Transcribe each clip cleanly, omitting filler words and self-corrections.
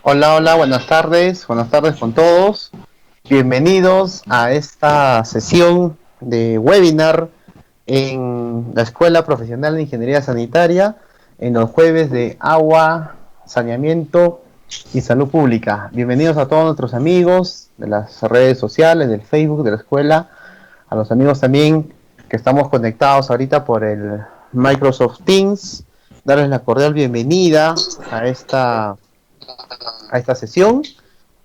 Hola, hola, buenas tardes con todos. Bienvenidos a esta sesión de webinar en la Escuela Profesional de Ingeniería Sanitaria en los jueves de agua, saneamiento y salud pública. Bienvenidos a todos nuestros amigos de las redes sociales, del Facebook, de la escuela, a los amigos también que estamos conectados ahorita por el Microsoft Teams. Darles la cordial bienvenida a esta sesión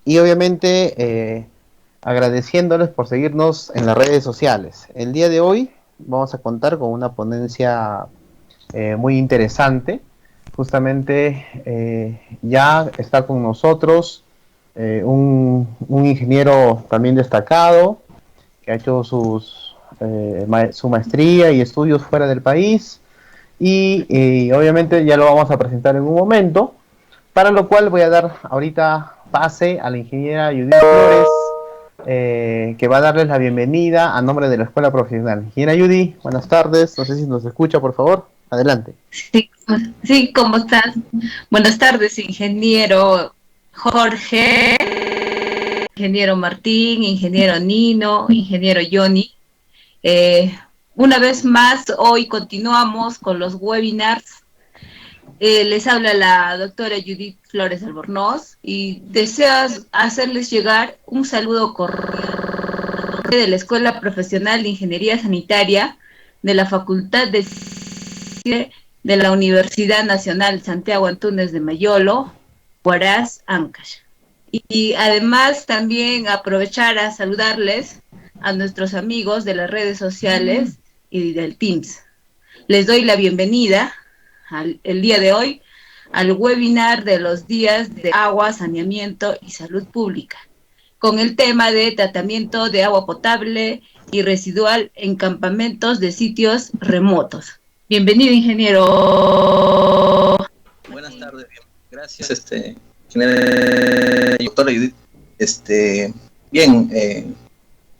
y obviamente agradeciéndoles por seguirnos en las redes sociales. El día de hoy vamos a contar con una ponencia muy interesante. Justamente ya está con nosotros un ingeniero también destacado que ha hecho su maestría y estudios fuera del país y obviamente ya lo vamos a presentar en un momento, para lo cual voy a dar ahorita pase a la ingeniera Judith Flores, que va a darles la bienvenida a nombre de la Escuela Profesional. Ingeniera Judy, buenas tardes, no sé si nos escucha, por favor, adelante. Sí, sí, ¿cómo estás? Buenas tardes, ingeniero Jorge, ingeniero Martín, ingeniero Nino, ingeniero Johnny. Eh, una vez más, hoy continuamos con los webinars. Les habla la doctora Judith Flores Albornoz y deseas hacerles llegar un saludo cordial de la Escuela Profesional de Ingeniería Sanitaria de la Facultad de Ciencias de la Universidad Nacional Santiago Antúnez de Mayolo, Huaraz, Ancash. Y además también aprovechar a saludarles a nuestros amigos de las redes sociales y del Teams. Les doy la bienvenida el día de hoy al webinar de los días de agua, saneamiento y salud pública, con el tema de tratamiento de agua potable y residual en campamentos de sitios remotos. Bienvenido, ingeniero. Buenas tardes, bien. Gracias, doctora Judith. Bien,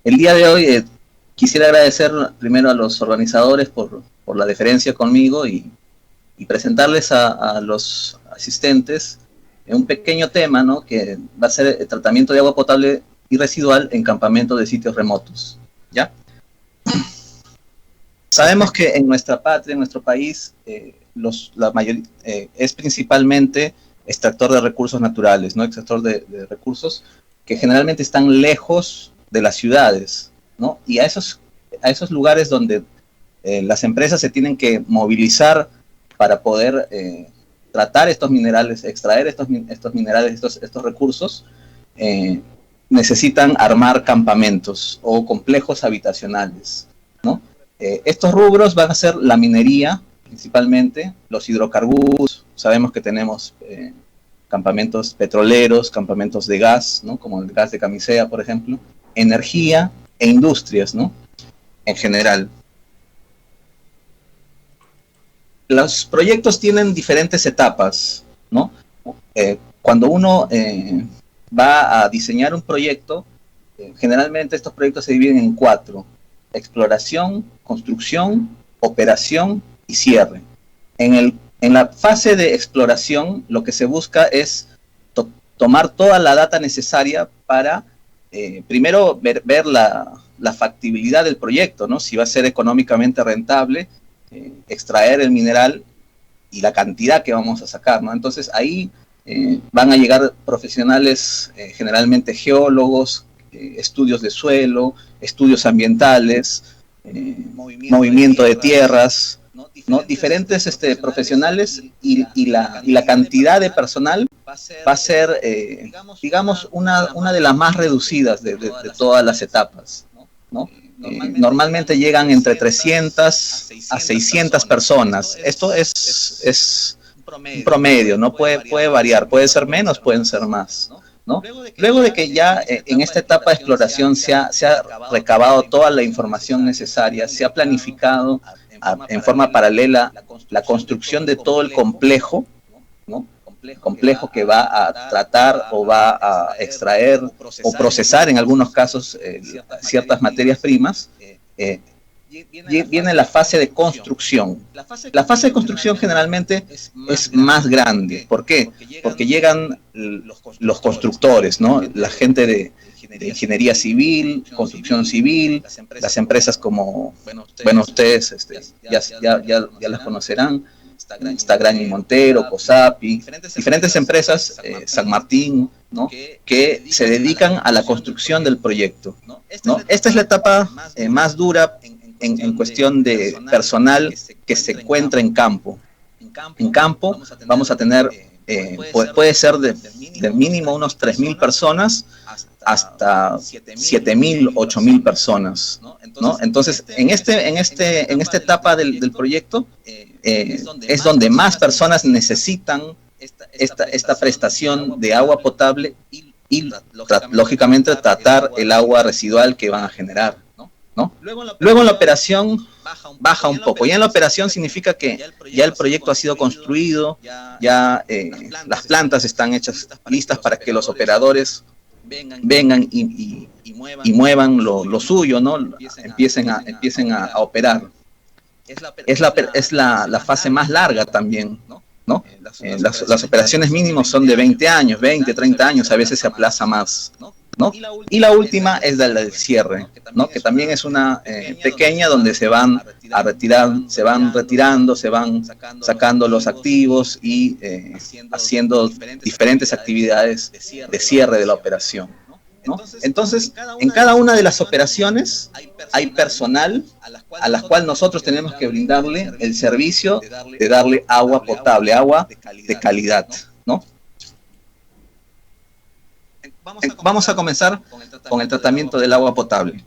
el día de hoy quisiera agradecer primero a los organizadores por la deferencia conmigo y presentarles a los asistentes un pequeño tema, ¿no?, que va a ser el tratamiento de agua potable y residual en campamentos de sitios remotos, ¿ya? Sabemos que en nuestra patria, en nuestro país, la mayoría es principalmente extractor de recursos naturales, ¿no? Extractor de recursos que generalmente están lejos de las ciudades, ¿no? Y a esos lugares donde las empresas se tienen que movilizar para poder tratar estos minerales, extraer estos minerales, estos recursos, necesitan armar campamentos o complejos habitacionales, ¿no? Estos rubros van a ser la minería, principalmente, los hidrocarburos. Sabemos que tenemos campamentos petroleros, campamentos de gas, ¿no?, como el gas de Camisea, por ejemplo, energía e industrias, ¿no?, en general. Los proyectos tienen diferentes etapas, ¿no? Cuando uno va a diseñar un proyecto, generalmente estos proyectos se dividen en 4: exploración, construcción, operación y cierre. En la fase de exploración, lo que se busca es tomar toda la data necesaria para, primero, ver la factibilidad del proyecto, ¿no?, si va a ser económicamente rentable extraer el mineral y la cantidad que vamos a sacar, ¿no? Entonces ahí van a llegar profesionales, generalmente geólogos, estudios de suelo, estudios ambientales, movimiento de tierras, ¿no? Diferentes profesionales y la cantidad de personal va a ser, digamos, una de las más reducidas de todas las etapas, ¿no? Normalmente llegan entre 300 a 600 personas. Esto es un promedio, ¿no? Puede variar, puede ser menos, pueden ser más, ¿no? Luego de que ya en esta etapa de exploración se ha recabado toda la información necesaria, se ha planificado en forma paralela la construcción de todo el complejo, ¿no?, complejo que va a tratar o va a extraer o procesar en algunos casos ciertas materias primas, viene la fase de construcción. La fase de construcción generalmente es más grande. ¿Por qué? Porque llegan los constructores, ¿no? La gente de ingeniería civil, construcción civil, las empresas como, bueno, ustedes ya las conocerán, está Graña y Montero, COSAPI, diferentes empresas, San Martín, ¿no? Que se dedican a la construcción del proyecto, ¿no? Esta es la etapa más dura en cuestión de personal que se encuentra en campo. En campo vamos a tener, puede ser de mínimo unos 3.000 personas hasta 7.000, 8.000 personas, ¿no? Entonces, en esta etapa del proyecto es donde más personas necesitan esta prestación de agua potable y lógicamente tratar el agua residual que van a generar, ¿no? Luego en la operación baja un poco. Ya en la operación significa que ya el proyecto ha sido construido, ya las plantas están hechas, listas para que los operadores vengan y muevan lo suyo, ¿no? Empiecen a operar. Es la fase más larga también, ¿no? Las operaciones mínimas son de 20 años, 20, 30 años, a veces se aplaza más, ¿no? Y la última es la del cierre, ¿no? Que también es una pequeña donde se van a retirar, se van retirando, se van sacando los activos y haciendo diferentes actividades de cierre de la operación, ¿no? Entonces, en cada una de las operaciones hay personal a la cual nosotros tenemos que brindarle el servicio de darle agua potable, agua de calidad, ¿no? Vamos a comenzar con el tratamiento del agua potable.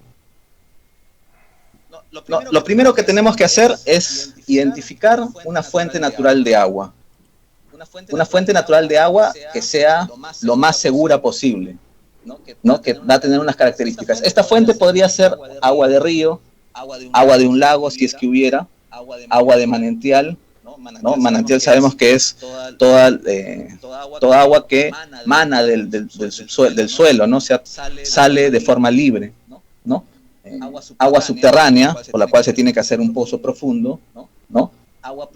Lo primero que tenemos que hacer es identificar una fuente natural de agua. Una fuente natural de agua que sea lo más segura posible, ¿no? Que va a tener unas características. Esta fuente podría ser agua de río, agua de un lago si es que hubiera, agua de manantial, ¿no? Manantial sabemos que es toda agua que mana del suelo, ¿no? O sea, sale de forma libre, ¿no? Agua subterránea, por la cual se tiene que hacer un pozo profundo, ¿no?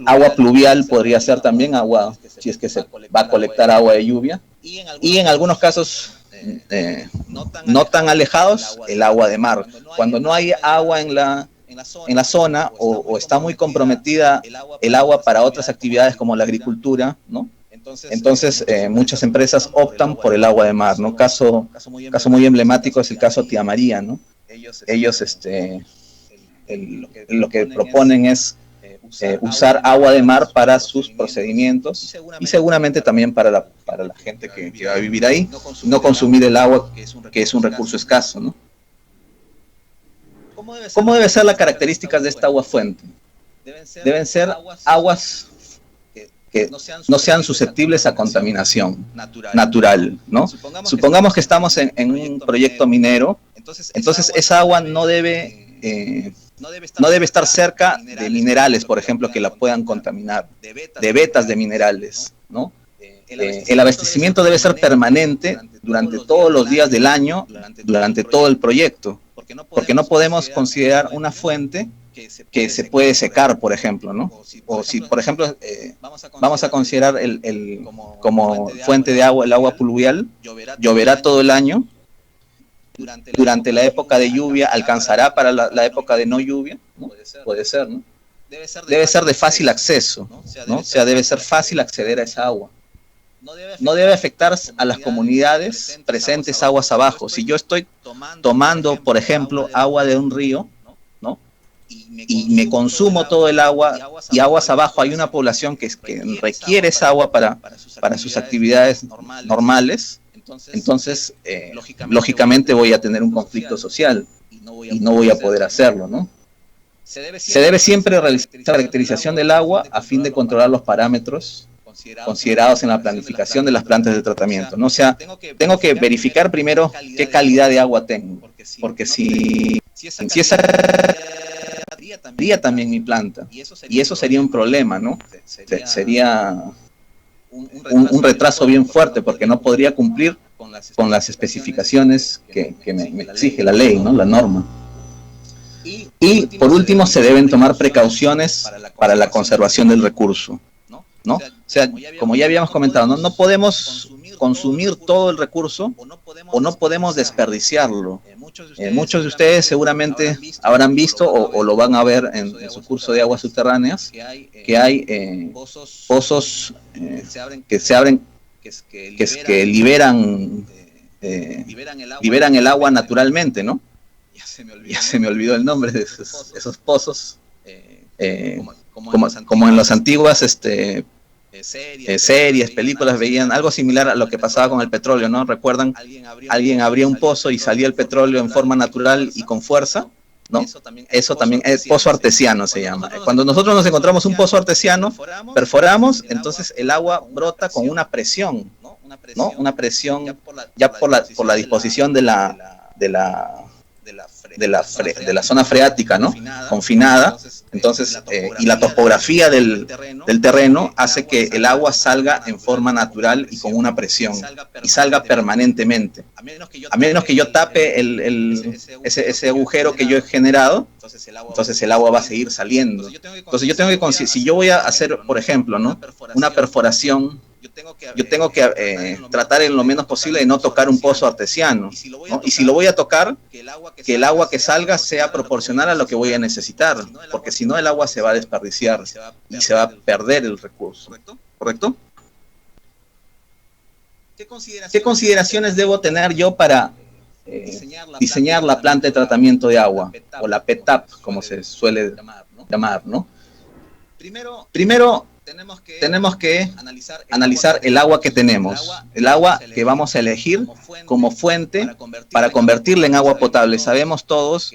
Agua pluvial podría ser también agua, si es que se va a colectar agua de lluvia, y en algunos casos no tan alejados, el agua de mar. Cuando no hay agua en la zona o está muy comprometida el agua para otras actividades como la agricultura, ¿no? Entonces muchas empresas optan por el agua de mar, ¿no? Caso muy emblemático es el caso Tía María, ¿no? Ellos lo que proponen es usar agua de mar para sus procedimientos y seguramente también para la gente que va a vivir ahí, no consumir el agua que es un recurso escaso, ¿no? ¿Cómo debe ser las características de esta agua fuente? Deben ser aguas que no sean susceptibles a contaminación natural, ¿no? Supongamos que estamos en un proyecto minero, entonces esa agua no debe estar cerca de minerales, por ejemplo, que la puedan contaminar, de vetas de minerales, ¿no? El abastecimiento debe ser permanente durante todos los días del año, durante todo el proyecto, porque no podemos considerar una fuente que se puede secar, por ejemplo, ¿no? O si, por ejemplo, vamos a considerar como fuente de agua el agua pluvial, lloverá todo el año. Durante la época de lluvia, ¿alcanzará para la época de no lluvia? ¿No? Puede ser, ¿no? Debe ser de fácil acceso, ¿no? O sea, debe ser fácil acceder a esa agua. No debe afectar a las comunidades presentes aguas abajo. Si yo estoy tomando, por ejemplo, agua de un río, ¿no? Y me consumo todo el agua, y aguas abajo hay una población que requiere esa agua para sus actividades normales, entonces lógicamente voy a tener un conflicto social y no voy a poder hacerlo, ¿no? Se debe siempre realizar la caracterización del agua a fin de controlar los parámetros considerados en la planificación de las plantas de tratamiento, ¿no? O sea, tengo que verificar primero qué calidad de agua tengo, porque si esa también mi planta, y eso sería un problema, ¿no? Sería un retraso bien fuerte, porque no podría cumplir con las especificaciones que me exige la ley, ¿no? La norma. Y por último, se deben tomar precauciones para la conservación del recurso, ¿no? O sea, como ya habíamos comentado, no podemos consumir todo el recurso o no podemos desperdiciarlo. Muchos de ustedes seguramente habrán visto o lo van a ver en su curso de aguas subterráneas, que hay pozos que se abren, que liberan el agua naturalmente, ¿no? Ya se me olvidó el nombre de esos pozos, como en las antiguas series, películas, veían algo similar a lo que pasaba con el petróleo, ¿no? ¿Recuerdan? Alguien abría un pozo y salía el petróleo en forma natural y con fuerza, ¿no? Eso también es pozo artesiano, se llama. Cuando nosotros nos encontramos un pozo artesiano, perforamos, entonces el agua brota con una presión, ¿no? Una presión ya por la disposición de la zona freática, ¿no? Confinada. Entonces, y la topografía del terreno hace que el agua salga en forma natural y con una presión, y salga permanentemente. A menos que yo tape ese agujero que yo he generado, entonces el agua va a seguir saliendo. Entonces yo tengo que, si yo voy a hacer, por ejemplo, ¿no? Una perforación, yo tengo que tratar en lo menos posible de no tocar un pozo artesiano, ¿no? Y si lo voy a tocar, que el agua que salga sea proporcional a lo que voy a necesitar, porque si no el agua se va a desperdiciar y se va a perder el recurso, ¿correcto? ¿Qué consideraciones debo tener yo para diseñar la planta de tratamiento de agua, o la PETAP, como se suele llamar, ¿no? Primero, tenemos que analizar el agua que tenemos, el agua que vamos a elegir como fuente para convertirla en agua potable. Sabemos todos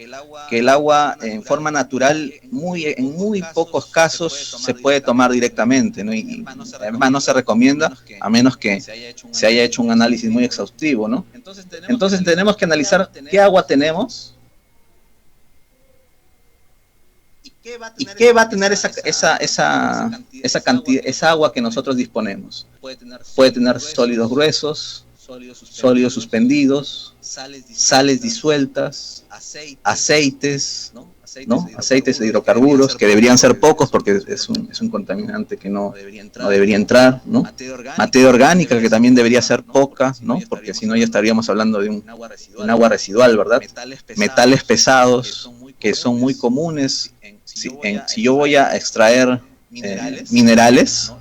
que el agua en forma natural, en muy pocos casos se puede tomar directamente, ¿no? Y además no se recomienda a menos que se haya hecho un análisis muy exhaustivo, ¿no? Entonces tenemos que analizar qué agua tenemos, ¿y qué va a tener esa agua que nosotros disponemos? Puede tener sólidos gruesos, sólidos suspendidos, sales disueltas, aceites, ¿no? Aceites de hidrocarburos, que deberían ser pocos porque es un contaminante que no debería entrar, ¿no? Materia orgánica, que también debería ser poca, ¿no? Porque si no ya estaríamos hablando de un agua residual, ¿verdad? Metales pesados, que son muy comunes. Si yo voy a extraer minerales,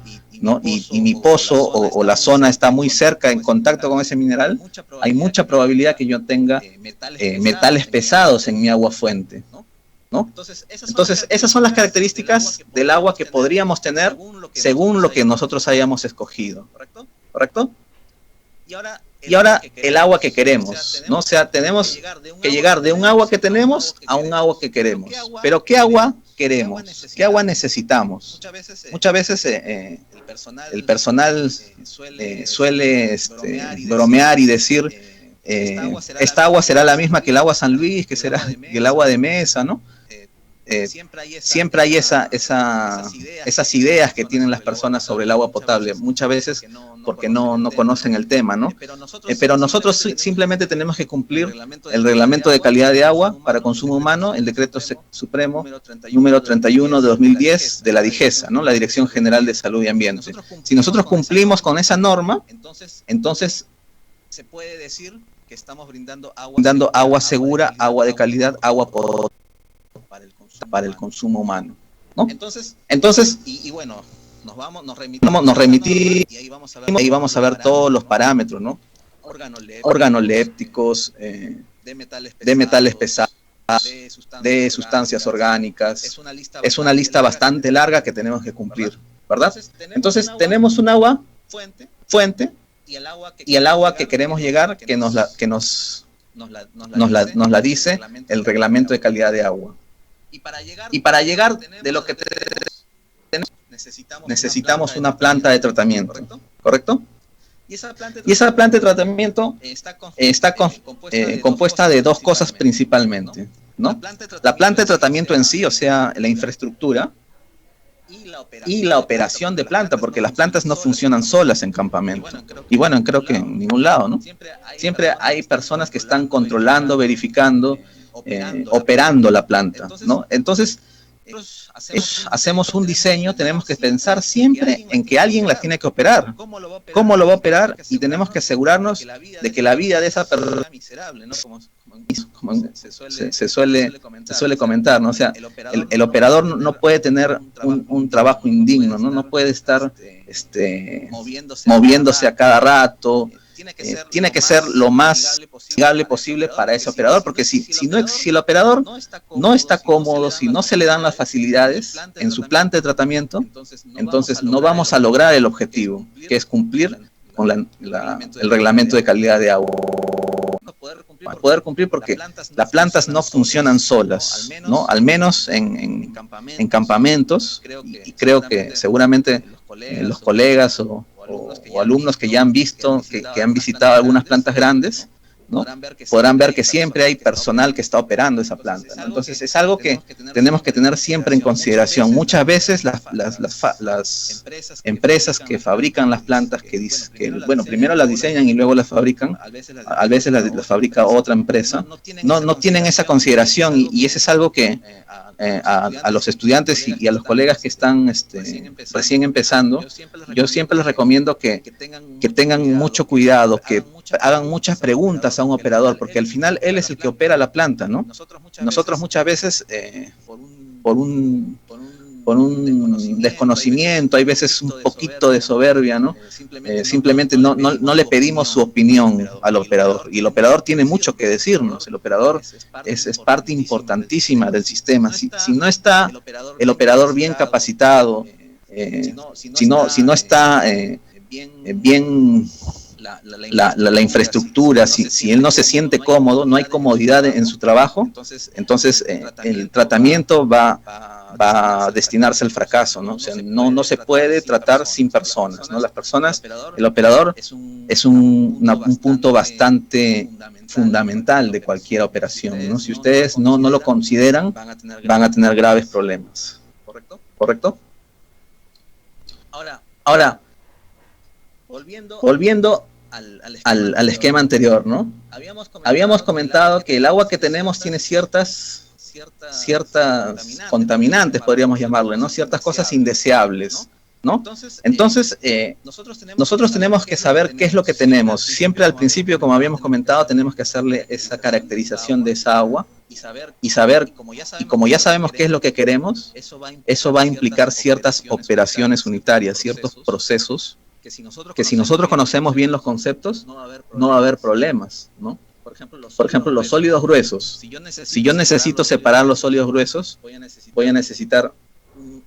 ¿no? Y mi pozo o la zona está muy cerca, en contacto con ese mineral, hay mucha probabilidad que yo tenga metales pesados en mi agua fuente, ¿no? Entonces, esas son las características del agua que podríamos tener según lo que nosotros hayamos escogido, ¿correcto? Y ahora el agua que queremos, ¿no? O sea, tenemos que llegar de un agua que tenemos a un agua que queremos. Pero ¿qué agua queremos? ¿Qué agua necesitamos? Muchas veces el personal suele bromear y decir, esta agua será la misma que el agua San Luis, que será el agua de Mesa, ¿no? Siempre hay esas ideas que tienen las personas sobre el agua potable, muchas veces porque no conocen el tema, ¿no? Pero nosotros simplemente tenemos que cumplir el reglamento de calidad de agua para consumo humano, el decreto supremo número 31 de 2010 de la DIGESA, ¿no? La Dirección General de Salud y Ambiente. Si nosotros cumplimos con esa norma, entonces se puede decir que estamos brindando agua segura, agua de calidad, agua potable para el consumo humano, ¿no? Entonces, y bueno, nos remitimos y ahí vamos a ver todos los parámetros, ¿no? Organolépticos, de metales pesados, de sustancias orgánicas. Es una lista bastante larga que tenemos que cumplir, ¿verdad? Entonces tenemos un agua fuente y el agua que queremos llegar, que nos la dice el reglamento de calidad de agua. Y para llegar de lo que tenemos, necesitamos una planta de tratamiento, ¿correcto? Y esa planta de tratamiento está compuesta de dos cosas principalmente, ¿no? La planta de tratamiento en sí, o sea, la infraestructura, y la operación de planta, porque las plantas no funcionan solas en campamento. Y bueno, creo que en ningún lado, ¿no? Siempre hay personas que están controlando, verificando operando la planta, ¿no? Entonces, hacemos un diseño, tenemos que pensar siempre en que alguien la tiene que operar. ¿Cómo lo va a operar? Y tenemos que asegurarnos de que la vida de esa persona, como se suele comentar, ¿no? O sea, el operador no puede tener un trabajo indigno, ¿no? No puede estar moviéndose a cada rato. Tiene que ser lo más amigable posible para ese operador, porque si el operador no está cómodo, si no se le dan las facilidades en su planta de tratamiento, entonces no vamos a lograr el objetivo, que es cumplir con el reglamento de calidad de agua. Para poder cumplir, porque las plantas no funcionan solas, ¿no? Al menos en campamentos, y creo que seguramente los colegas o alumnos que ya han visto, que han visitado algunas plantas grandes, ¿no? Podrán ver que siempre hay personal que está operando esa planta, ¿no? Entonces es algo que tenemos que tener siempre en consideración. Muchas veces las empresas que fabrican las plantas, bueno, primero las diseñan y luego las fabrican, a veces las fabrica otra empresa, no tienen esa consideración, y ese es algo que a los estudiantes y a los colegas que están recién empezando, yo siempre les recomiendo que tengan mucho cuidado, que hagan muchas preguntas a un operador, porque al final él es el que opera la planta, ¿no? Nosotros muchas veces, por un desconocimiento, hay veces un poquito de soberbia, ¿no? Simplemente no le pedimos su opinión al operador, y el operador tiene mucho que decirnos. El operador es parte importantísima del sistema. Si no está el operador bien capacitado, si no está bien la infraestructura, si él no se siente cómodo, no hay comodidad en su trabajo, entonces el tratamiento va a destinarse al fracaso, ¿no? O sea, no se puede tratar sin personas, ¿no? Las personas, el operador es un punto bastante fundamental de cualquier operación, ¿no? Si ustedes no lo consideran, van a tener graves problemas. ¿Correcto? Ahora, volviendo al esquema anterior, ¿no? Habíamos comentado que el agua que tenemos tiene ciertas contaminantes, podríamos llamarle, ¿no? Ciertas cosas indeseables, ¿no? Entonces, nosotros tenemos que saber qué es lo que tenemos. Siempre al principio, como habíamos comentado, tenemos que hacerle esa caracterización de esa agua y saber, y como ya sabemos qué es lo que queremos, eso va a implicar ciertas operaciones unitarias, ciertos procesos, que si nosotros conocemos bien los conceptos, no va a haber problemas, ¿no? Por ejemplo, los sólidos gruesos. Si yo necesito separar los sólidos gruesos, voy a necesitar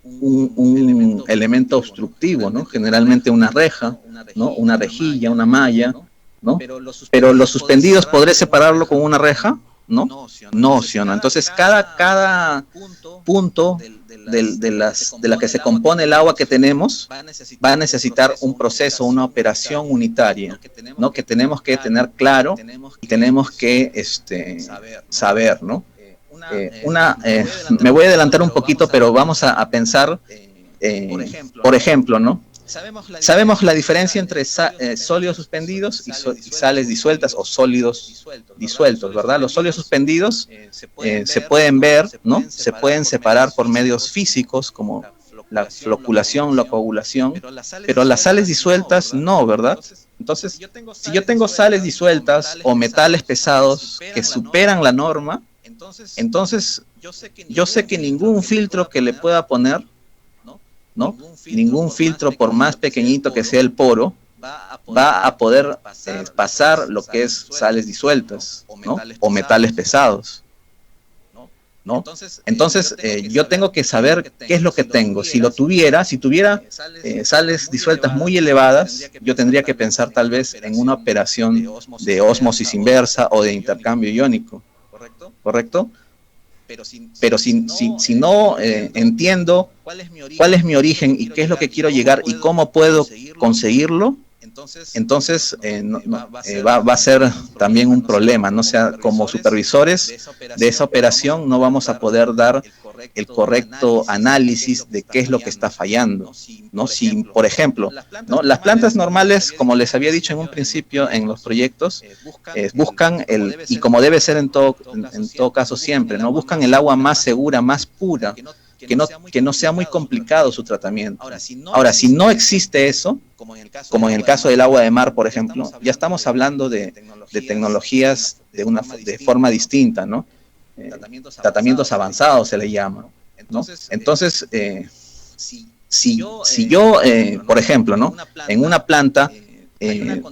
un elemento obstructivo, ¿no? Generalmente una reja, ¿no? Una rejilla, una malla, ¿no? Pero los suspendidos, ¿podré separarlo con una reja? No, ¿sí o no? Entonces, cada punto de la que se compone el agua que tenemos va a necesitar un proceso, una operación unitaria, ¿no? Que tenemos que tener claro y tenemos que saber, ¿no? Me voy a adelantar un poquito, pero vamos a pensar, por ejemplo, ¿no? Sabemos la diferencia entre sólidos suspendidos y sales disueltas o sólidos disueltos, ¿verdad? Los sólidos suspendidos se pueden ver, ¿no? Se pueden separar por medios físicos como la floculación, la coagulación, pero las sales disueltas no, ¿verdad? Entonces, si yo tengo sales disueltas o metales pesados que superan la norma, entonces yo sé que ningún filtro que le pueda poner, ¿no? Ningún filtro, por más pequeñito que sea el poro, va a poder pasar lo que es sales disueltas, ¿no? O metales pesados, ¿no? Entonces, yo tengo que saber qué es lo que tengo. Si tuviera sales disueltas muy elevadas, yo tendría que pensar tal vez en una operación de ósmosis inversa o de intercambio iónico, ¿correcto? Pero si no entiendo cuál es mi origen y qué es lo que quiero llegar y cómo puedo conseguirlo, entonces va a ser también un problema, ¿no? O sea, como supervisores de esa operación no vamos a poder dar el correcto análisis de qué es lo que está fallando, ¿no? Si, por ejemplo, ¿no? Las plantas normales, como les había dicho en un principio en los proyectos, buscan y como debe ser en todo caso siempre, ¿no? Buscan el agua más segura, más pura, que no sea muy complicado su tratamiento. Ahora, si no existe eso, como en el caso del agua de mar, por ejemplo, ya estamos hablando de tecnologías de forma distinta, ¿no? Tratamientos avanzados se le llama, ¿no? Entonces, si yo, por ejemplo, ¿no? En una planta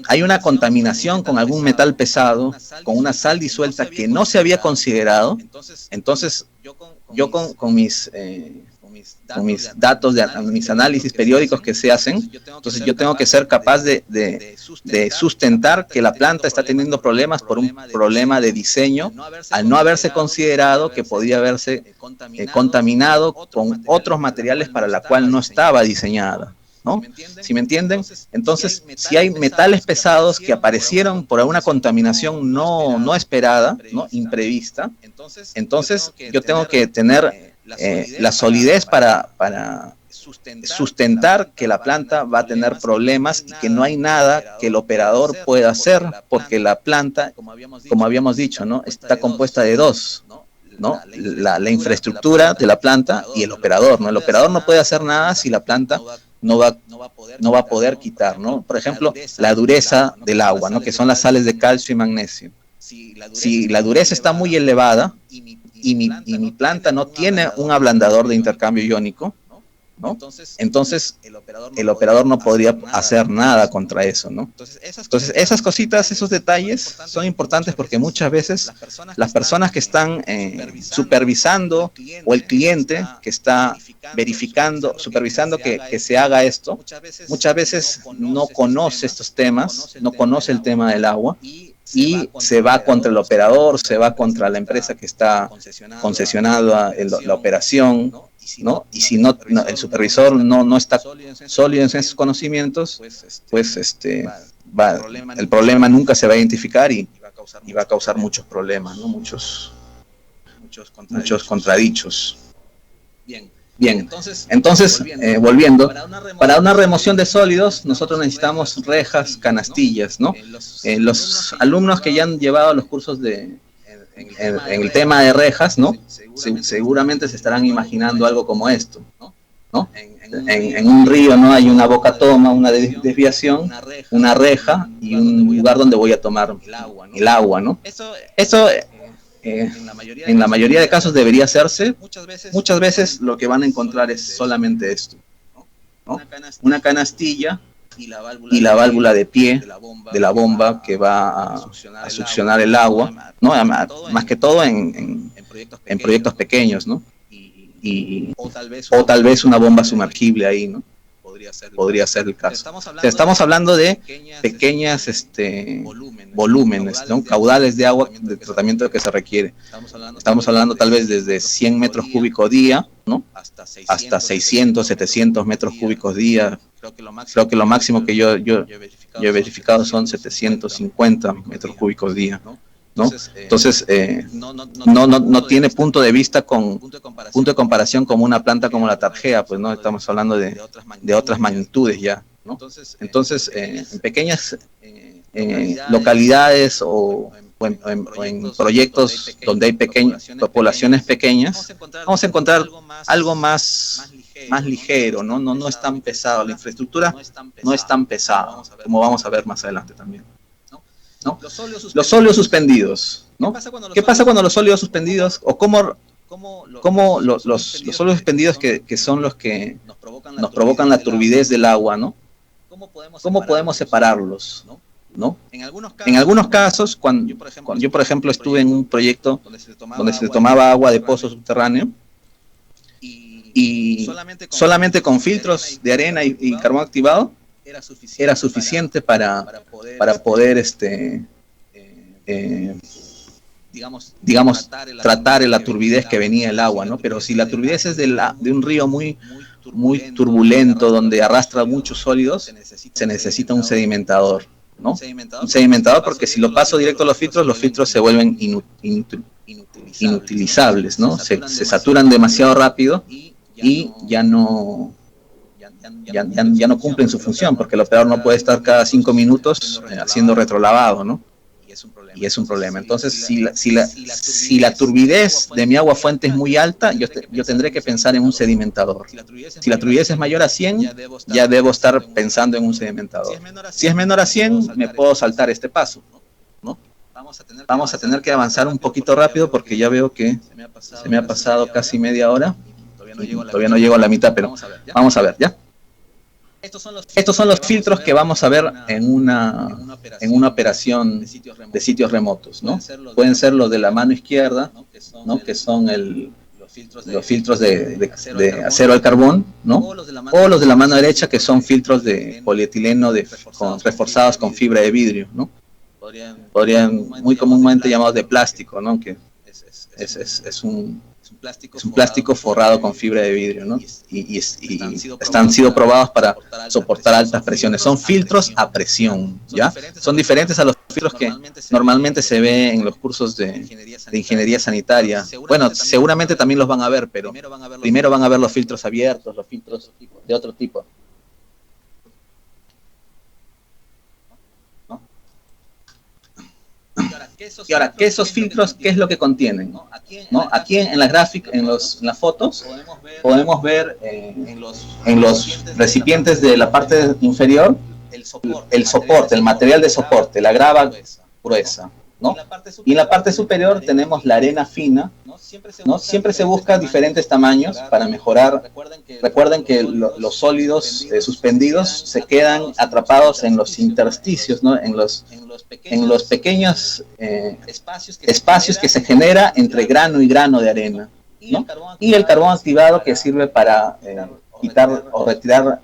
hay una contaminación con algún metal pesado, con una sal disuelta que no se había considerado, entonces yo con mis datos, mis análisis periódicos que se hacen, entonces yo tengo que ser capaz de sustentar que la planta está teniendo problemas por un problema de diseño, al no haberse considerado que podía haberse contaminado con otros materiales para la cual no estaba diseñada, ¿no? ¿Sí me entienden? Entonces, si hay metales pesados que aparecieron por alguna contaminación no esperada, ¿no? Imprevista, entonces yo tengo que tener la solidez para sustentar que la planta va a tener problemas y que no hay nada que el operador pueda hacer, porque la planta, como habíamos dicho, ¿no? Está compuesta de dos, ¿no? La infraestructura de la planta y el operador, ¿no? El operador no puede hacer nada si la planta no va a poder quitar, ¿no? Por ejemplo, la dureza del agua, ¿no? Que son las sales de calcio y magnesio. Si la dureza está muy elevada y mi planta no tiene un ablandador de intercambio iónico, ¿no? Entonces el operador no podría hacer nada contra eso, ¿no? Entonces esas cositas, esos detalles son importantes porque muchas veces las personas que están supervisando o el cliente que está supervisando que se haga esto, muchas veces no conoce estos temas, no conoce el tema del agua y se va contra el operador, se va contra la empresa que está concesionando la operación, ¿no? Y si el supervisor no está sólido en esos conocimientos, pues el problema nunca se va a identificar y va a causar muchos problemas, ¿no? Muchos contradichos. Bien, entonces volviendo, para una remoción de sólidos nosotros necesitamos rejas, canastillas, ¿no? Los alumnos que ya han llevado los cursos en el tema de rejas, ¿no? Seguramente se estarán imaginando algo como esto, ¿no? En un río, ¿no? Hay una boca toma, una desviación, una reja y un lugar donde voy a tomar el agua, ¿no? Eso en la mayoría de casos debería hacerse. Muchas veces lo que van a encontrar es solamente esto, ¿no? Una canastilla y la válvula de pie de la bomba que va a succionar el agua, ¿no? Más que todo en proyectos pequeños, ¿no? O tal vez una bomba sumergible ahí, ¿no? Podría ser el caso. O sea, estamos hablando de pequeñas volúmenes, ¿no? Caudales de agua de tratamiento que se requiere. Estamos hablando tal vez desde 100 metros cúbicos día, ¿no? Hasta 600, 700 metros cúbicos día. Creo que lo máximo que yo he verificado son 750 metros cúbicos día, ¿no? Entonces, no tiene punto de comparación como una planta como la Tarjea, pues no estamos hablando de otras magnitudes ya, ¿no? Entonces, en pequeñas localidades o en proyectos donde hay poblaciones pequeñas, vamos a encontrar algo más ligero, no es tan pesado, la infraestructura no es tan pesada, como vamos a ver más adelante también, ¿no? Los sólidos suspendidos, ¿no? ¿Qué pasa cuando los sólidos suspendidos, o cómo los sólidos suspendidos que son los que nos provocan la turbidez del agua, ¿no? ¿Cómo podemos separarlos, ¿no? En algunos casos, cuando yo, por ejemplo, estuve en un proyecto donde se tomaba agua de pozo subterráneo, y solamente con filtros de arena y carbón activado era suficiente para poder digamos tratar la turbidez que venía el agua, ¿no? Pero si la turbidez es de un río muy turbulento, donde arrastra muchos sólidos, se necesita un sedimentador, ¿no? Un sedimentador, porque si lo paso directo a los filtros se vuelven inutilizables, ¿no? Se saturan demasiado rápido y ya no cumplen su función, porque el operador no puede estar cada 5 minutos haciendo retrolavado, ¿no? Y es un problema. Entonces, si la turbidez de mi agua fuente es muy alta, yo tendré que pensar en un sedimentador. Si la turbidez es mayor a 100, ya debo estar pensando en un sedimentador. Si es menor a 100, me puedo saltar este paso, ¿no? Vamos a tener que avanzar un poquito rápido porque ya veo que se me ha pasado casi media hora y todavía no llego a la mitad, pero vamos a ver, ¿ya? Estos son los filtros que vamos a ver en una operación de sitios remotos, ¿no? Pueden ser los de la mano izquierda, ¿no? Que son los filtros de acero al carbón, ¿no? O los de la mano derecha, que son filtros de polietileno reforzados con fibra de vidrio, ¿no? Podrían muy comúnmente llamados de plástico, ¿no? Que es un plástico forrado con fibra de vidrio, ¿no? Y han sido probados para soportar altas presiones. Son filtros a presión, ¿ya? Son diferentes a los filtros que normalmente se ve en los cursos de ingeniería sanitaria. Bueno, seguramente también los van a ver, pero primero van a ver los filtros abiertos, los filtros de otro tipo. Y ahora, ¿qué esos filtros, qué es lo que contienen? ¿No? Aquí en la gráfica, en las fotos, podemos ver en los recipientes de la parte inferior el soporte, el material de soporte, la grava gruesa, ¿no? Y en la parte superior tenemos la arena fina, ¿no? Siempre se busca diferentes tamaños para mejorar. Recuerden que los sólidos suspendidos se quedan atrapados en los intersticios, ¿no? En los pequeños espacios que se genera entre grano y grano de arena, ¿no? Y el carbón activado, que sirve para quitar o retirar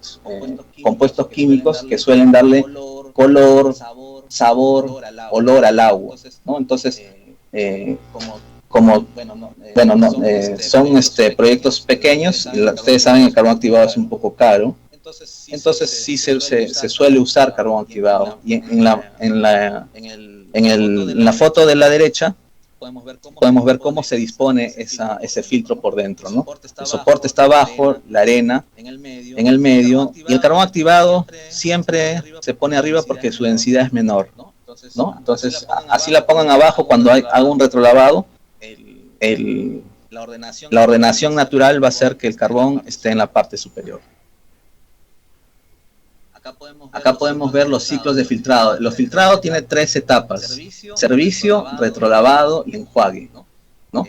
compuestos químicos que suelen darle color, sabor, olor al agua, ¿no? Entonces, son proyectos pequeños, y ustedes saben que el carbón activado es un poco caro. Entonces sí se suele usar carbón activado. Y en la foto de la derecha podemos ver cómo se dispone ese filtro por dentro, ¿no? El soporte está abajo, la arena en el medio, y el carbón activado siempre se pone arriba porque su densidad es menor, ¿no? Entonces, así la pongan abajo cuando haga un retrolavado. La ordenación natural va a ser que el carbón esté en la parte superior. Acá podemos ver los ciclos de filtrado. Los filtrados tiene 3 etapas: servicio, retrolavado y enjuague, ¿no?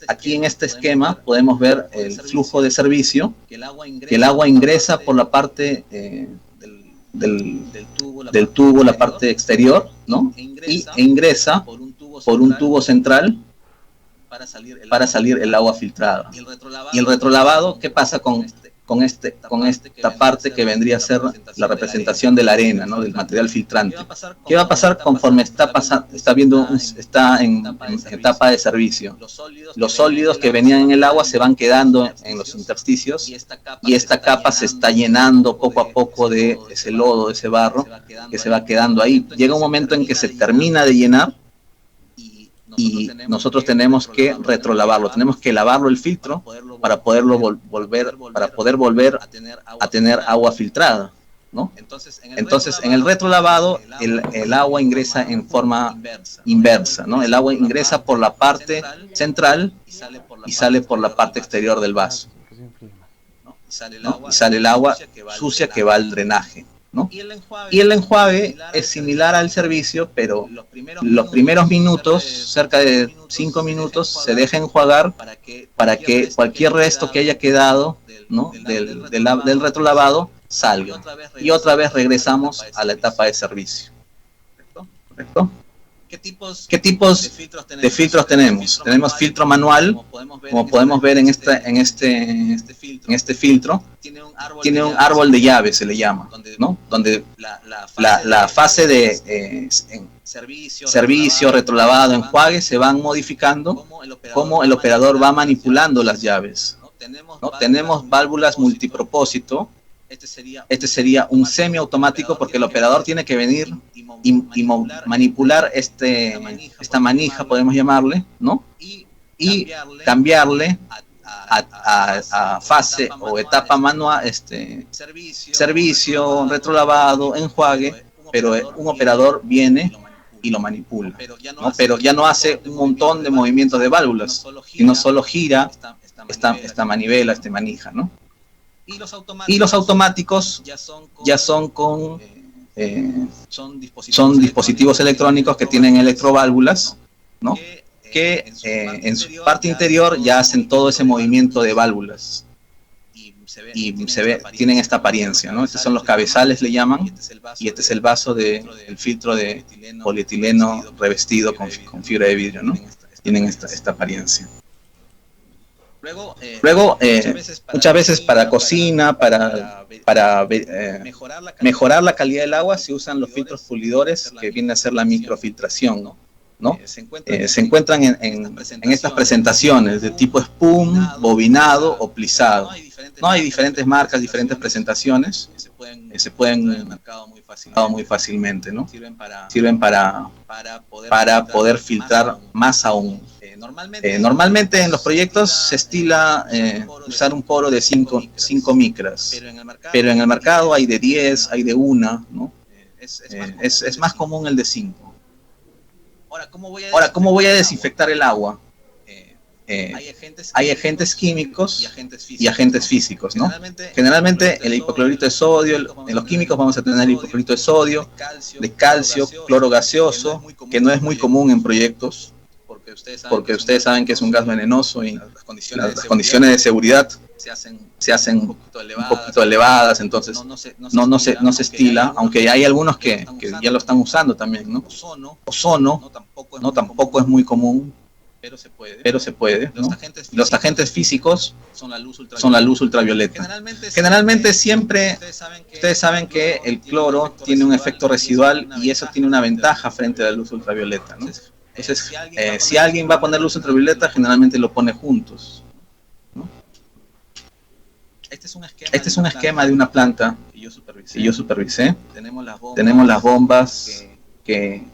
Aquí en este esquema podemos ver el flujo de servicio, que el agua ingresa por la parte del tubo, la parte exterior, ¿no? E ingresa por un tubo central para salir el agua filtrada. Y el retrolavado, ¿qué pasa con esta parte que vendría a ser la representación de la arena, ¿no? Del material filtrante? ¿Qué va a pasar conforme está en etapa de servicio? Los sólidos que venían en el agua se van quedando en los intersticios, y esta capa se está llenando poco a poco de ese lodo, de ese barro que se va quedando ahí. Llega un momento en que se termina de llenar, y nosotros tenemos que retrolavarlo, tenemos que lavarlo el filtro para poder volver a tener agua filtrada, ¿no? Entonces, en el retrolavado, el agua ingresa en forma inversa, ¿no? El agua ingresa por la parte central y sale por la parte exterior del vaso, ¿no? Y sale el agua sucia que va al drenaje, ¿no? Y el enjuague es similar al servicio, pero los primeros minutos, cerca de 5 minutos, se deja enjuagar para que cualquier resto que haya quedado, ¿no? del retrolavado salga. Y otra vez regresamos a la etapa de servicio. ¿Correcto? ¿Qué tipos de filtros tenemos? Tenemos filtro manual, como podemos ver en este filtro. Tiene un árbol de llaves, se le llama, ¿no? Donde la fase de servicio, retrolavado, enjuague se van modificando como el operador va manipulando las llaves, ¿no? Tenemos válvulas multipropósito. Este sería un semiautomático porque el operador tiene que venir y manipular esta manija, podemos llamarle, ¿no? Y cambiarle a fase o etapa manual, servicio, retrolavado, enjuague, pero un operador viene y lo manipula, ¿no? Pero ya no hace un montón de movimientos de válvulas, sino solo gira esta manivela, esta manija, ¿no? Y los automáticos ya son son dispositivos electrónicos que tienen electroválvulas, ¿no? Que en su parte interior ya hacen todo ese movimiento de válvulas y tienen esta apariencia, ¿no? Estos son los cabezales, le llaman, y este es el vaso del filtro de polietileno revestido con fibra de vidrio, ¿no? Tienen esta apariencia. Luego, muchas veces para cocina, para mejorar la calidad del agua, se usan los filtros pulidores, que viene a ser la microfiltración, ¿no? Se encuentran en estas presentaciones de tipo spum, bobinado o plisado, ¿no? Hay diferentes marcas, diferentes presentaciones, se pueden mercado muy fácilmente, ¿no? Sirven para poder filtrar más aún. Normalmente en los proyectos se estila usar un poro de 5 micras, pero en el mercado hay de 10, hay de 1, ¿no? Es más común el de 5. Ahora, ¿cómo voy a desinfectar el agua? Hay agentes químicos y agentes físicos, ¿no? Generalmente el hipoclorito de sodio, en los químicos vamos a tener el hipoclorito de sodio, de calcio, cloro gaseoso, que no es muy común en proyectos, porque ustedes saben que es un gas venenoso y las condiciones de seguridad se hacen un poquito elevadas, entonces no se estila, aunque hay algunos que ya lo están usando también, ¿no? Ozono, no, tampoco es muy común, pero se puede, ¿no? Los agentes físicos son la luz ultravioleta. Generalmente siempre, ustedes saben que el cloro tiene un efecto residual y eso tiene una ventaja frente a la luz ultravioleta, ¿no? Entonces, si alguien va a poner luz ultravioleta, generalmente lo pone juntos, ¿no? Este es un esquema de una planta que yo supervisé. Tenemos las bombas que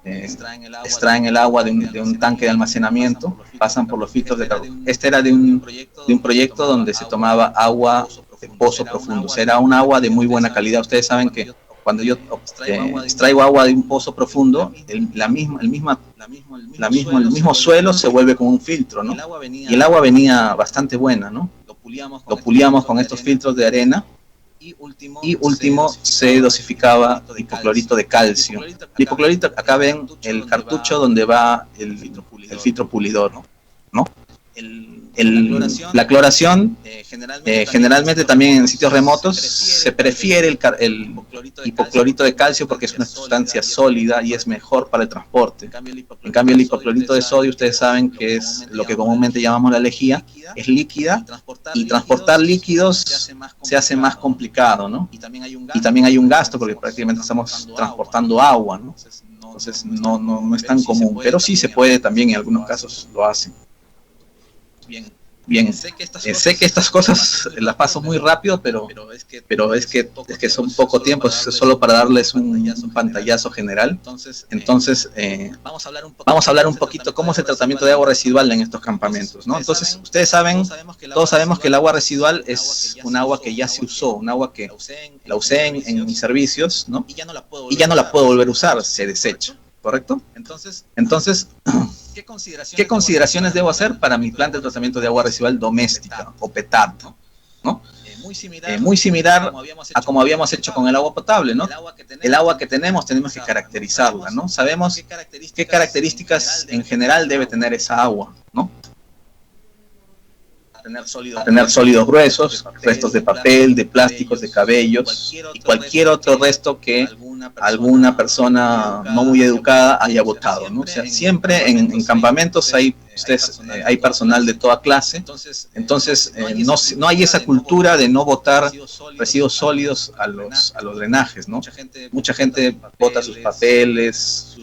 extraen el agua de un tanque de almacenamiento, pasan por los filtros de carbono. Este era de un proyecto donde se tomaba agua de pozo profundo, o sea, era un agua de muy buena calidad. Ustedes saben que cuando yo extraigo agua de un pozo profundo, el mismo suelo se vuelve como un filtro, ¿no? Y el agua venía bastante buena, ¿no? Lo pulíamos con estos filtros de arena y último se dosificaba hipoclorito de calcio. El hipoclorito, acá ven el cartucho donde va el filtro pulidor, ¿no? La cloración, generalmente también en sitios remotos, se prefiere el hipoclorito de calcio porque es una sustancia sólida y es mejor para el transporte. En cambio, el hipoclorito de sodio, ustedes saben que es lo que comúnmente llamamos la lejía, es líquida, y transportar líquidos se hace más complicado, ¿no? Y también hay un gasto porque prácticamente estamos transportando agua, ¿no? Entonces no es tan común, pero sí se puede también, en algunos casos lo hacen. Bien, sé que estas cosas las paso muy rápido, pero es que son poco tiempo, es solo para darles un pantallazo general. Entonces, vamos a hablar un poquito cómo es el tratamiento de agua residual en estos campamentos, ¿no? Entonces, todos sabemos que el agua residual es un agua que ya se usó, un agua que la usé en mis servicios, ¿no? Y ya no la puedo volver a usar, se desecha, ¿correcto? Entonces, ¿qué consideraciones debo hacer para mi planta de tratamiento de agua residual doméstica o PETAD, ¿no? Muy similar a como habíamos hecho con el agua potable, ¿no? El agua que tenemos que caracterizarla, ¿no? Sabemos qué características en general debe tener esa agua, ¿no? Tener sólidos gruesos, restos de papel, de plásticos, de cabellos y cualquier otro resto que alguna persona no muy educada haya botado, ¿no? O sea, siempre en campamentos hay personal de toda clase, entonces no hay esa cultura de no botar residuos sólidos a los drenajes, ¿no? Mucha gente bota sus papeles,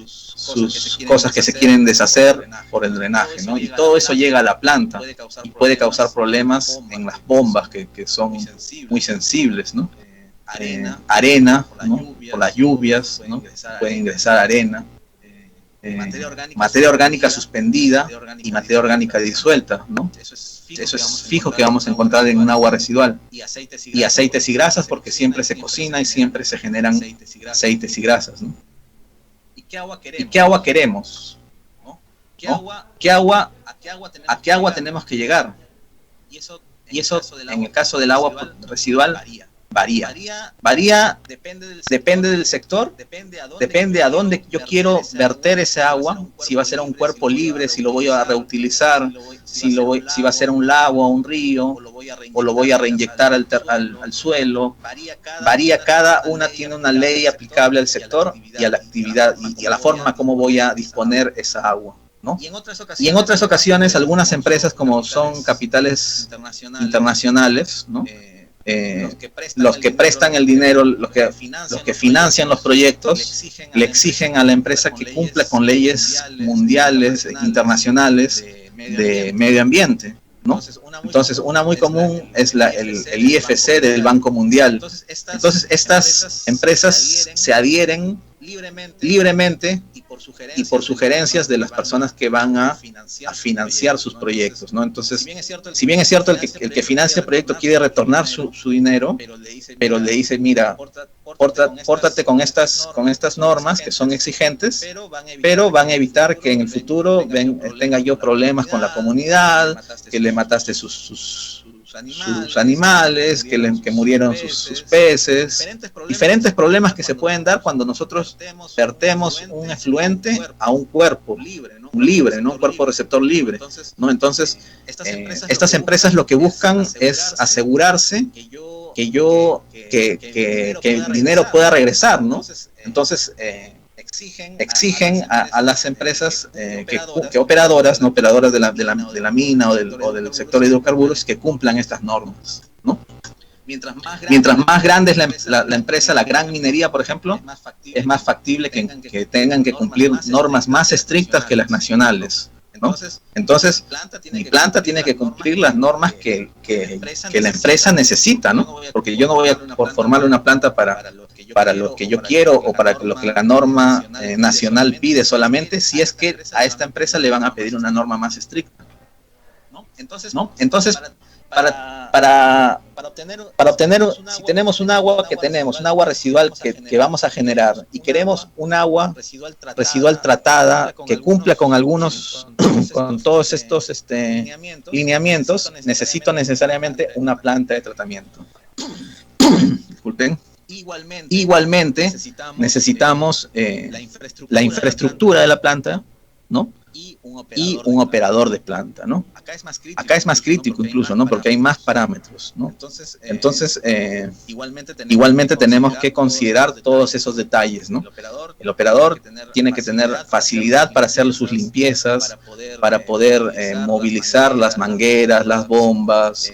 sus cosas que se quieren deshacer por el drenaje, ¿no? Y todo eso llega a la planta y puede causar problemas en las bombas que son muy sensibles, ¿no? Arena, ¿no? Por las lluvias, ¿no? Puede ingresar arena. Materia orgánica suspendida y materia orgánica disuelta, ¿no? Eso es fijo que vamos a encontrar en un agua residual. Y aceites y grasas, porque siempre se cocina y siempre se generan aceites y grasas, ¿no? ¿Y qué agua queremos? ¿No? ¿A qué agua tenemos que llegar? Y eso, en el caso del agua residual, varía, depende del sector, depende a dónde yo quiero verter ese agua, si va a ser a un cuerpo libre, si lo voy a reutilizar, si va a ser a un lago, a un río, o lo voy a reinyectar al suelo. Varía, cada una tiene una ley aplicable al sector y a la actividad y a la forma como voy a disponer esa agua, ¿no? Y en otras ocasiones algunas empresas, como son capitales internacionales, ¿no? Los que prestan el dinero, los que financian los proyectos, le exigen a la empresa que cumpla con leyes mundiales, internacionales de medio ambiente, ¿no? Entonces, una muy común es el IFC del Banco Mundial. Entonces, estas empresas se adhieren libremente y por sugerencias de las personas que van a financiar sus proyectos, ¿no? Entonces, si bien es cierto el que financia el proyecto quiere retornar su dinero, pero le dice, mira, pórtate con estas normas que son exigentes, pero van a evitar que en el futuro tenga yo problemas con la comunidad, que le mataste sus animales, que murieron sus peces, diferentes problemas que se pueden dar cuando nosotros vertemos un efluente a un cuerpo libre, ¿no? Un cuerpo receptor libre, ¿no? Entonces, estas empresas lo que buscan es asegurarse que el dinero pueda regresar, ¿no? Entonces, exigen a las empresas que operadoras, no operadoras de la mina o del sector de hidrocarburos, que cumplan estas normas, ¿no? Mientras más grande es la empresa, la gran minería, por ejemplo, es más factible que tengan que cumplir normas más estrictas que las nacionales, ¿no? Entonces, mi planta tiene que cumplir las normas que la empresa necesita, ¿no? Porque yo no voy a formarle una planta para lo que yo quiero o para lo que la norma nacional pide solamente, si es que a esta empresa le van a pedir una norma más estricta, ¿no? Entonces, para obtener, si tenemos un agua un agua residual que vamos a generar y queremos un agua residual tratada que cumpla con con todos estos lineamientos, necesito necesariamente una planta de tratamiento. Disculpen. Igualmente necesitamos la infraestructura de la planta, ¿no? Y un operador de planta, ¿no? Acá es más crítico incluso, ¿no? Porque hay más parámetros, ¿no? Entonces, igualmente tenemos que considerar todos esos detalles, ¿no? El operador tiene que tener facilidad para hacer sus limpiezas, para poder movilizar las mangueras, las bombas,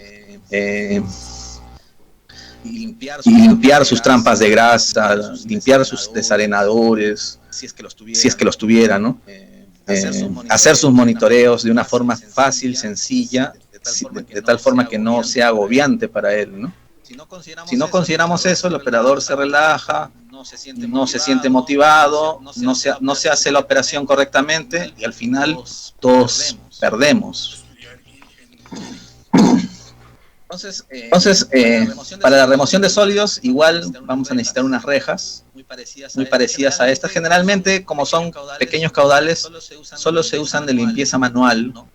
y limpiar sus trampas de grasa, limpiar sus desarenadores, si es que los tuviera, ¿no? Hacer sus monitoreos de una forma fácil, sencilla, de tal forma que no sea agobiante para él, ¿no? Si no consideramos eso, el operador se relaja, no se siente motivado, no se hace la operación correctamente y al final todos perdemos. Entonces, para la remoción de sólidos, igual vamos a necesitar unas rejas muy parecidas a estas. Generalmente, como son pequeños caudales, solo se usan de limpieza manual, ¿no?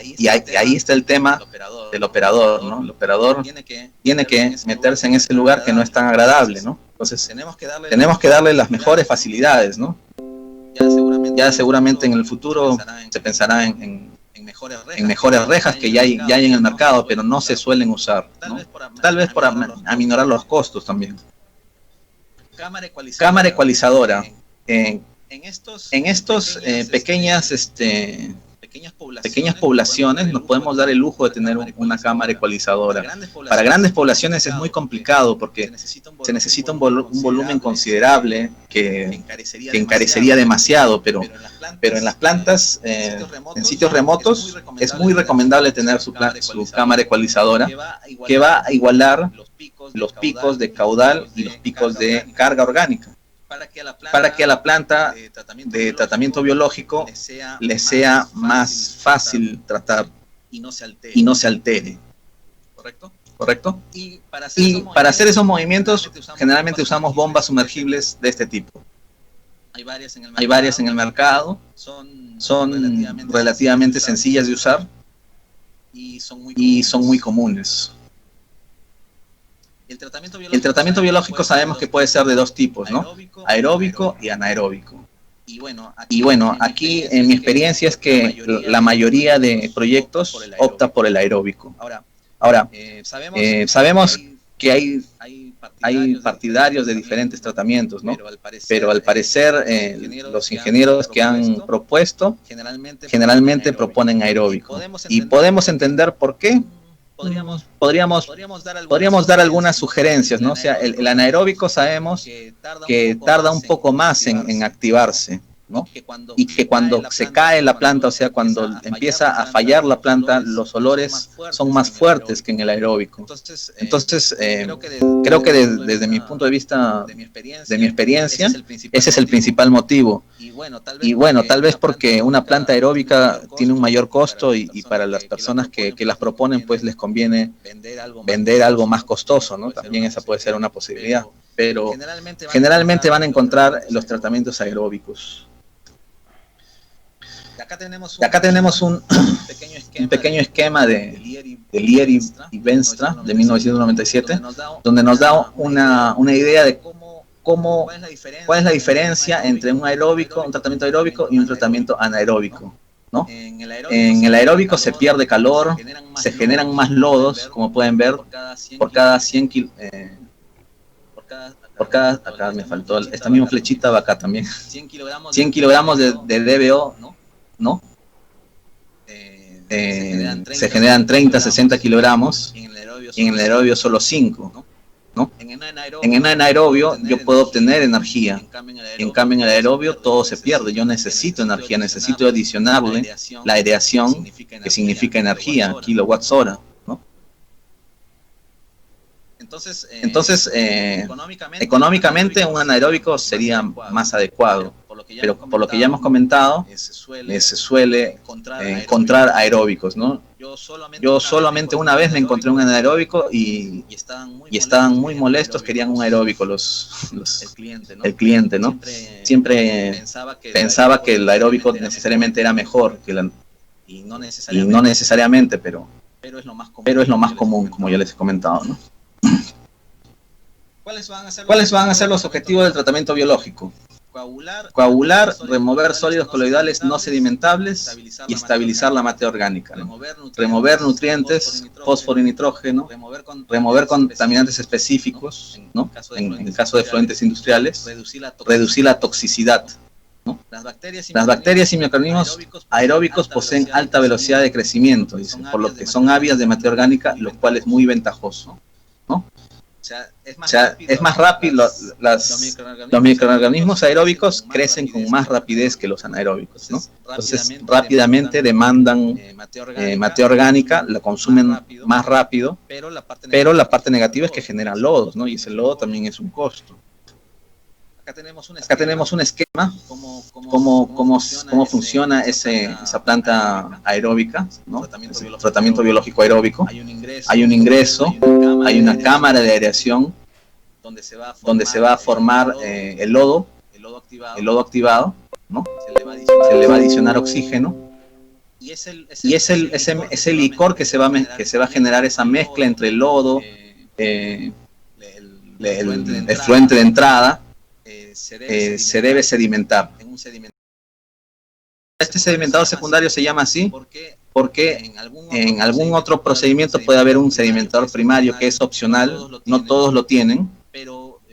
Y ahí está el tema del operador, ¿no? El operador tiene que meterse en ese lugar que no es tan agradable, ¿no? Entonces, tenemos que darle las mejores facilidades, ¿no? Ya seguramente en el futuro se pensará en mejores rejas que ya hay en el mercado, pero no se suelen usar, ¿no? Tal vez por aminorar los costos también. Cámara ecualizadora. En estos pequeñas pequeñas poblaciones nos podemos dar el lujo de tener una cámara ecualizadora. Para grandes poblaciones es muy complicado porque se necesita un volumen considerable que encarecería demasiado, pero en las plantas, en sitios remotos, es muy recomendable tener su cámara ecualizadora que va a igualar los picos de caudal y los picos de carga orgánica, para que a la planta de tratamiento biológico le sea más fácil tratar y no se altere. ¿Correcto? Y para hacer esos movimientos generalmente usamos bombas sumergibles de este tipo. Hay varias en el mercado, son relativamente sencillas de usar y son muy comunes. El tratamiento biológico sabemos que puede ser de dos tipos, ¿no? Aeróbico y anaeróbico. Y bueno, aquí en mi experiencia es que la mayoría de proyectos opta por el aeróbico. Ahora, sabemos que hay partidarios de diferentes tratamientos, ¿no? Pero al parecer los ingenieros que han propuesto generalmente proponen aeróbico. Y podemos entender por qué. Podríamos dar algunas sugerencias, ¿no? O sea, el anaeróbico sabemos que tarda un poco más en activarse, ¿no? Y que cuando se cae la planta, o sea, cuando empieza a fallar la planta, los olores son más fuertes que en el aeróbico. Entonces, creo que desde mi punto de vista, de mi experiencia, ese es el principal motivo. Y bueno, tal vez porque una planta aeróbica tiene un mayor costo y para las personas que las proponen, pues les conviene vender algo más costoso, ¿no? También esa puede ser una posibilidad. Pero generalmente van a encontrar los tratamientos aeróbicos. Acá tenemos un pequeño esquema de Lier y Venstra de 1997, donde nos da una idea de cuál es la diferencia entre un tratamiento aeróbico y un tratamiento anaeróbico, ¿no? En el aeróbico se pierde calor, se generan más lodos, como pueden ver, por cada 100 acá me faltó, esta misma flechita va acá también, 100 kilogramos de DBO, ¿no? Se generan 30, 60 kilogramos y en el aerobio solo 5, ¿no? En el anaerobio yo puedo obtener energía, en cambio en el aerobio todo se pierde. Yo necesito energía, necesito adicionarle la aireación, que significa energía, kilowatts hora, ¿no? Entonces, económicamente un anaeróbico sería más adecuado, pero por lo que ya hemos comentado, se suele encontrar aeróbicos, ¿no? Yo solamente una vez me encontré un anaeróbico y estaban muy molestos, querían un aeróbico el cliente, ¿no? Siempre pensaba que el aeróbico necesariamente era mejor, y no necesariamente, pero es lo más común, como ya les he comentado, ¿no? ¿Cuáles van a ser los objetivos del tratamiento biológico? Coagular, remover sólidos coloidales no sedimentables y estabilizar la materia orgánica, ¿no? Remover nutrientes, fósforo y nitrógeno, remover contaminantes específicos, ¿no? En el caso de efluentes industriales, reducir la toxicidad, ¿no? Las bacterias y microorganismos aeróbicos poseen alta velocidad de crecimiento, dicen, por lo que son ávidas de materia orgánica, lo cual es muy ventajoso, ¿no? O sea, es más rápido, los microorganismos aeróbicos crecen con más rapidez que los anaeróbicos, ¿no? Entonces, rápidamente demandan materia orgánica, la consumen más rápido, pero la parte negativa es que generan lodos, ¿no? Y ese lodo también es un costo. Acá tenemos un esquema, cómo funciona esa planta aeróbica, ¿no? Tratamiento biológico aeróbico. Hay un ingreso, hay una cámara de aireación donde se va a formar el lodo activado, ¿no? Se le va a adicionar oxígeno y ese licor que se va a generar, esa mezcla entre el lodo, el efluente de entrada, se debe sedimentar. Este sedimentador secundario se llama así porque en algún otro procedimiento puede haber un sedimentador primario que es opcional, no todos lo tienen,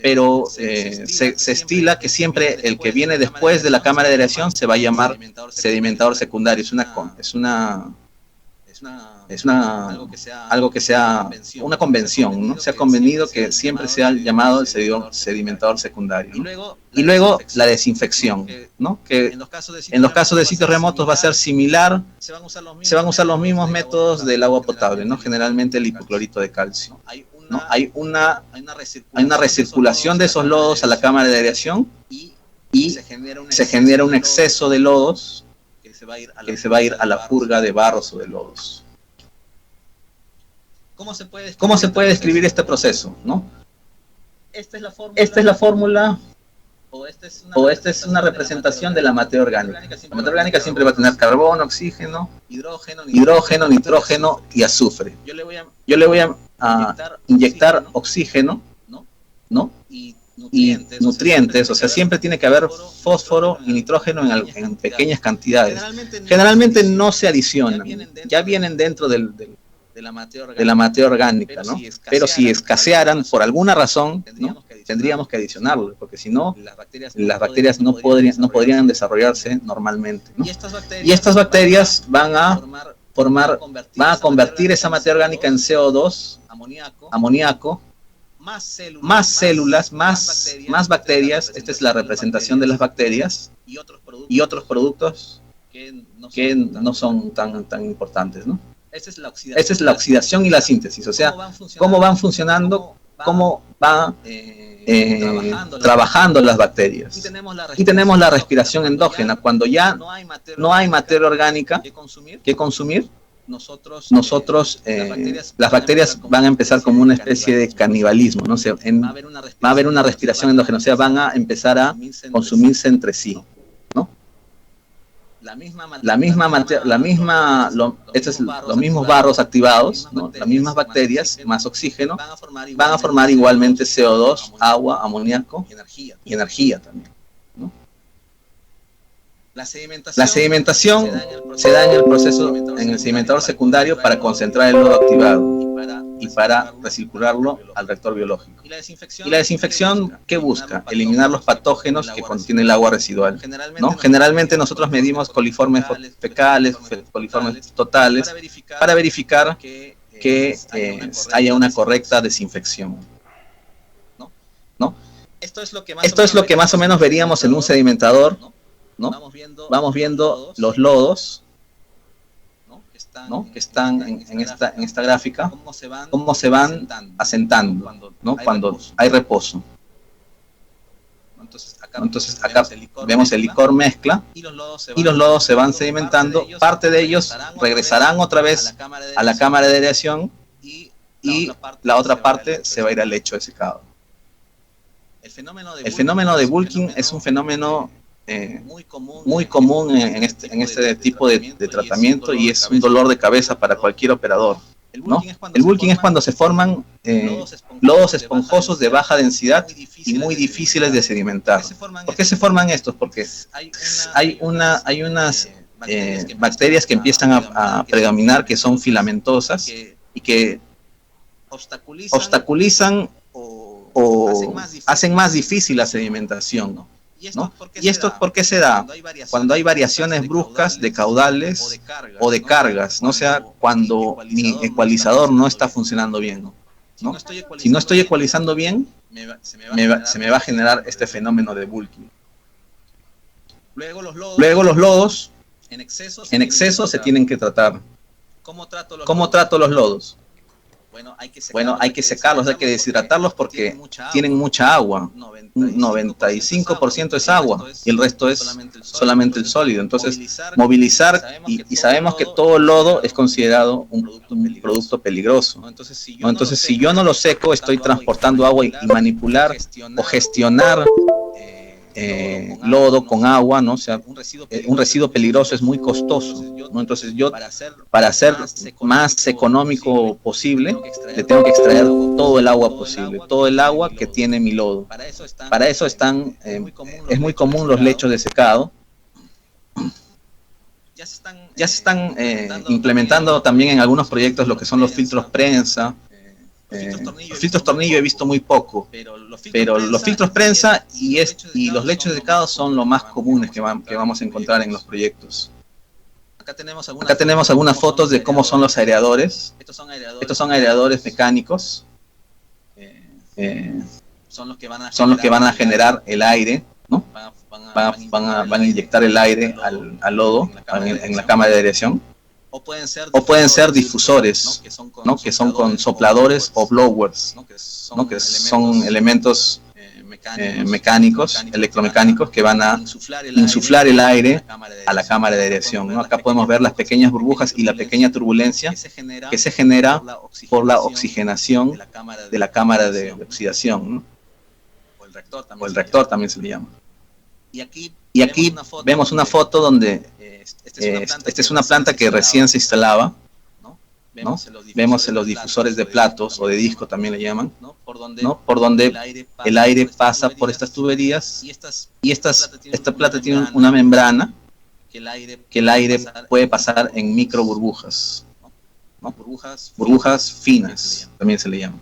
pero se estila que siempre el que viene después de la cámara de aireación se va a llamar sedimentador secundario. Algo que sea una convención, ¿no? Se ha convenido que siempre se ha llamado el sedimentador secundario, ¿no? Y luego la desinfección, ¿no? Que en los casos de sitios remotos va a ser similar, se van a usar los mismos métodos del agua potable, ¿no? Generalmente el hipoclorito de calcio, ¿no? Hay una recirculación de esos lodos a la cámara de aireación y se genera un exceso de lodos que se va a ir a la purga de barros o de lodos. ¿Cómo se puede describir este proceso, ¿no? Esta es la fórmula, o esta es una representación de la materia orgánica. La materia orgánica siempre va a tener carbono, oxígeno, hidrógeno, nitrógeno y azufre. Yo le voy a inyectar oxígeno, ¿no? Y nutrientes, o sea, siempre tiene que haber fósforo y nitrógeno en pequeñas cantidades. Generalmente no se adicionan, ya vienen dentro de la materia orgánica, ¿no? Pero si escasearan por alguna razón, ¿no? Tendríamos que adicionarlo, porque si no, las bacterias no podrían desarrollarse normalmente, ¿no? Y estas bacterias van a convertir esa materia orgánica en CO2, amoníaco, más células, más bacterias. Esta es la representación de las bacterias y otros productos que no son tan importantes, ¿no? Esta es la oxidación y la síntesis, o sea, cómo van funcionando, cómo van trabajando las bacterias. Y tenemos la respiración endógena, cuando ya no hay materia orgánica que consumir, las bacterias van a empezar como una especie de canibalismo, ¿no? O sea, va a haber una respiración endógena, o sea, van a empezar a consumirse entre sí, ¿no? Los mismos barros activados, ¿no? Las mismas bacterias más oxígeno van a formar igualmente CO2, agua, amoníaco y energía también, ¿no? La sedimentación se da en el proceso, en el sedimentador secundario, para concentrar el lodo activado y para recircularlo al reactor biológico. Y la desinfección, ¿qué busca? Eliminar los patógenos que contiene el agua residual, ¿no? Generalmente nosotros medimos coliformes fecales, coliformes totales, para verificar que haya una correcta desinfección, ¿no? Esto es lo que más o menos veríamos en un sedimentador, ¿no? Vamos viendo los lodos, ¿no? Que están en esta gráfica, cómo se van asentando, ¿no? Cuando hay reposo. Entonces acá vemos el licor mezcla y los lodos se van sedimentando. Parte de ellos regresarán otra vez a la cámara de aireación y la otra parte se va a ir al lecho de secado. El fenómeno de bulking es un fenómeno muy común en este tipo de tratamiento, y es un dolor de cabeza para cualquier operador, ¿no? El bulking es cuando se forman lodos esponjosos de baja densidad y muy difíciles de sedimentar. ¿Por qué se forman estos? Porque hay unas bacterias que empiezan a predominar, que son filamentosas y que obstaculizan o hacen más difícil la sedimentación, ¿no? ¿Y esto por qué se da? Cuando hay variaciones bruscas de caudales o de cargas, ¿no? O sea, cuando mi ecualizador no está funcionando bien, ¿no? Si no estoy ecualizando bien, se me va a generar este fenómeno de bulking. Luego los lodos en exceso se tienen que tratar. ¿Cómo trato los lodos? Bueno, hay que secarlos, hay que deshidratarlos, porque tienen mucha agua. 95% es agua y el resto es solamente el sólido. Entonces, movilizar, y sabemos que todo lodo es considerado un producto peligroso, ¿no? Entonces, si yo no lo seco, estoy transportando agua, y manipular o gestionar lodo con agua, ¿no? O sea, un residuo peligroso es muy costoso, ¿no? Entonces yo, para hacer más económico posible, le tengo que extraer todo el agua posible, todo el agua que tiene mi lodo. Para eso es muy común los lechos de secado. Ya se están implementando también en algunos proyectos lo que son los filtros prensa, Los filtros tornillo he visto muy poco, pero los filtros prensa y los lechos de secado son lo más comunes que vamos a encontrar en los proyectos. Acá tenemos algunas fotos de cómo son los aireadores. Estos son aireadores mecánicos. Son los que van a generar el aire, ¿no? Van a inyectar el aire al lodo en la cámara de aireación. O pueden ser difusores, ¿no? Que son con sopladores o blowers, ¿no? Que son elementos mecánicos, electromecánicos, que van a insuflar el aire a la cámara de aireación, ¿no? Acá podemos ver las pequeñas burbujas y la pequeña turbulencia que se genera por la oxigenación de la cámara de oxidación, ¿no? O el reactor también se le llama. Y aquí vemos una foto donde esta es una planta que recién se instalaba, ¿no? Vemos los difusores de platos o de disco también le llaman, ¿no? Por donde el aire pasa por estas tuberías y esta plata tiene una membrana que el aire puede pasar en micro burbujas, ¿no? Burbujas finas también se le llama.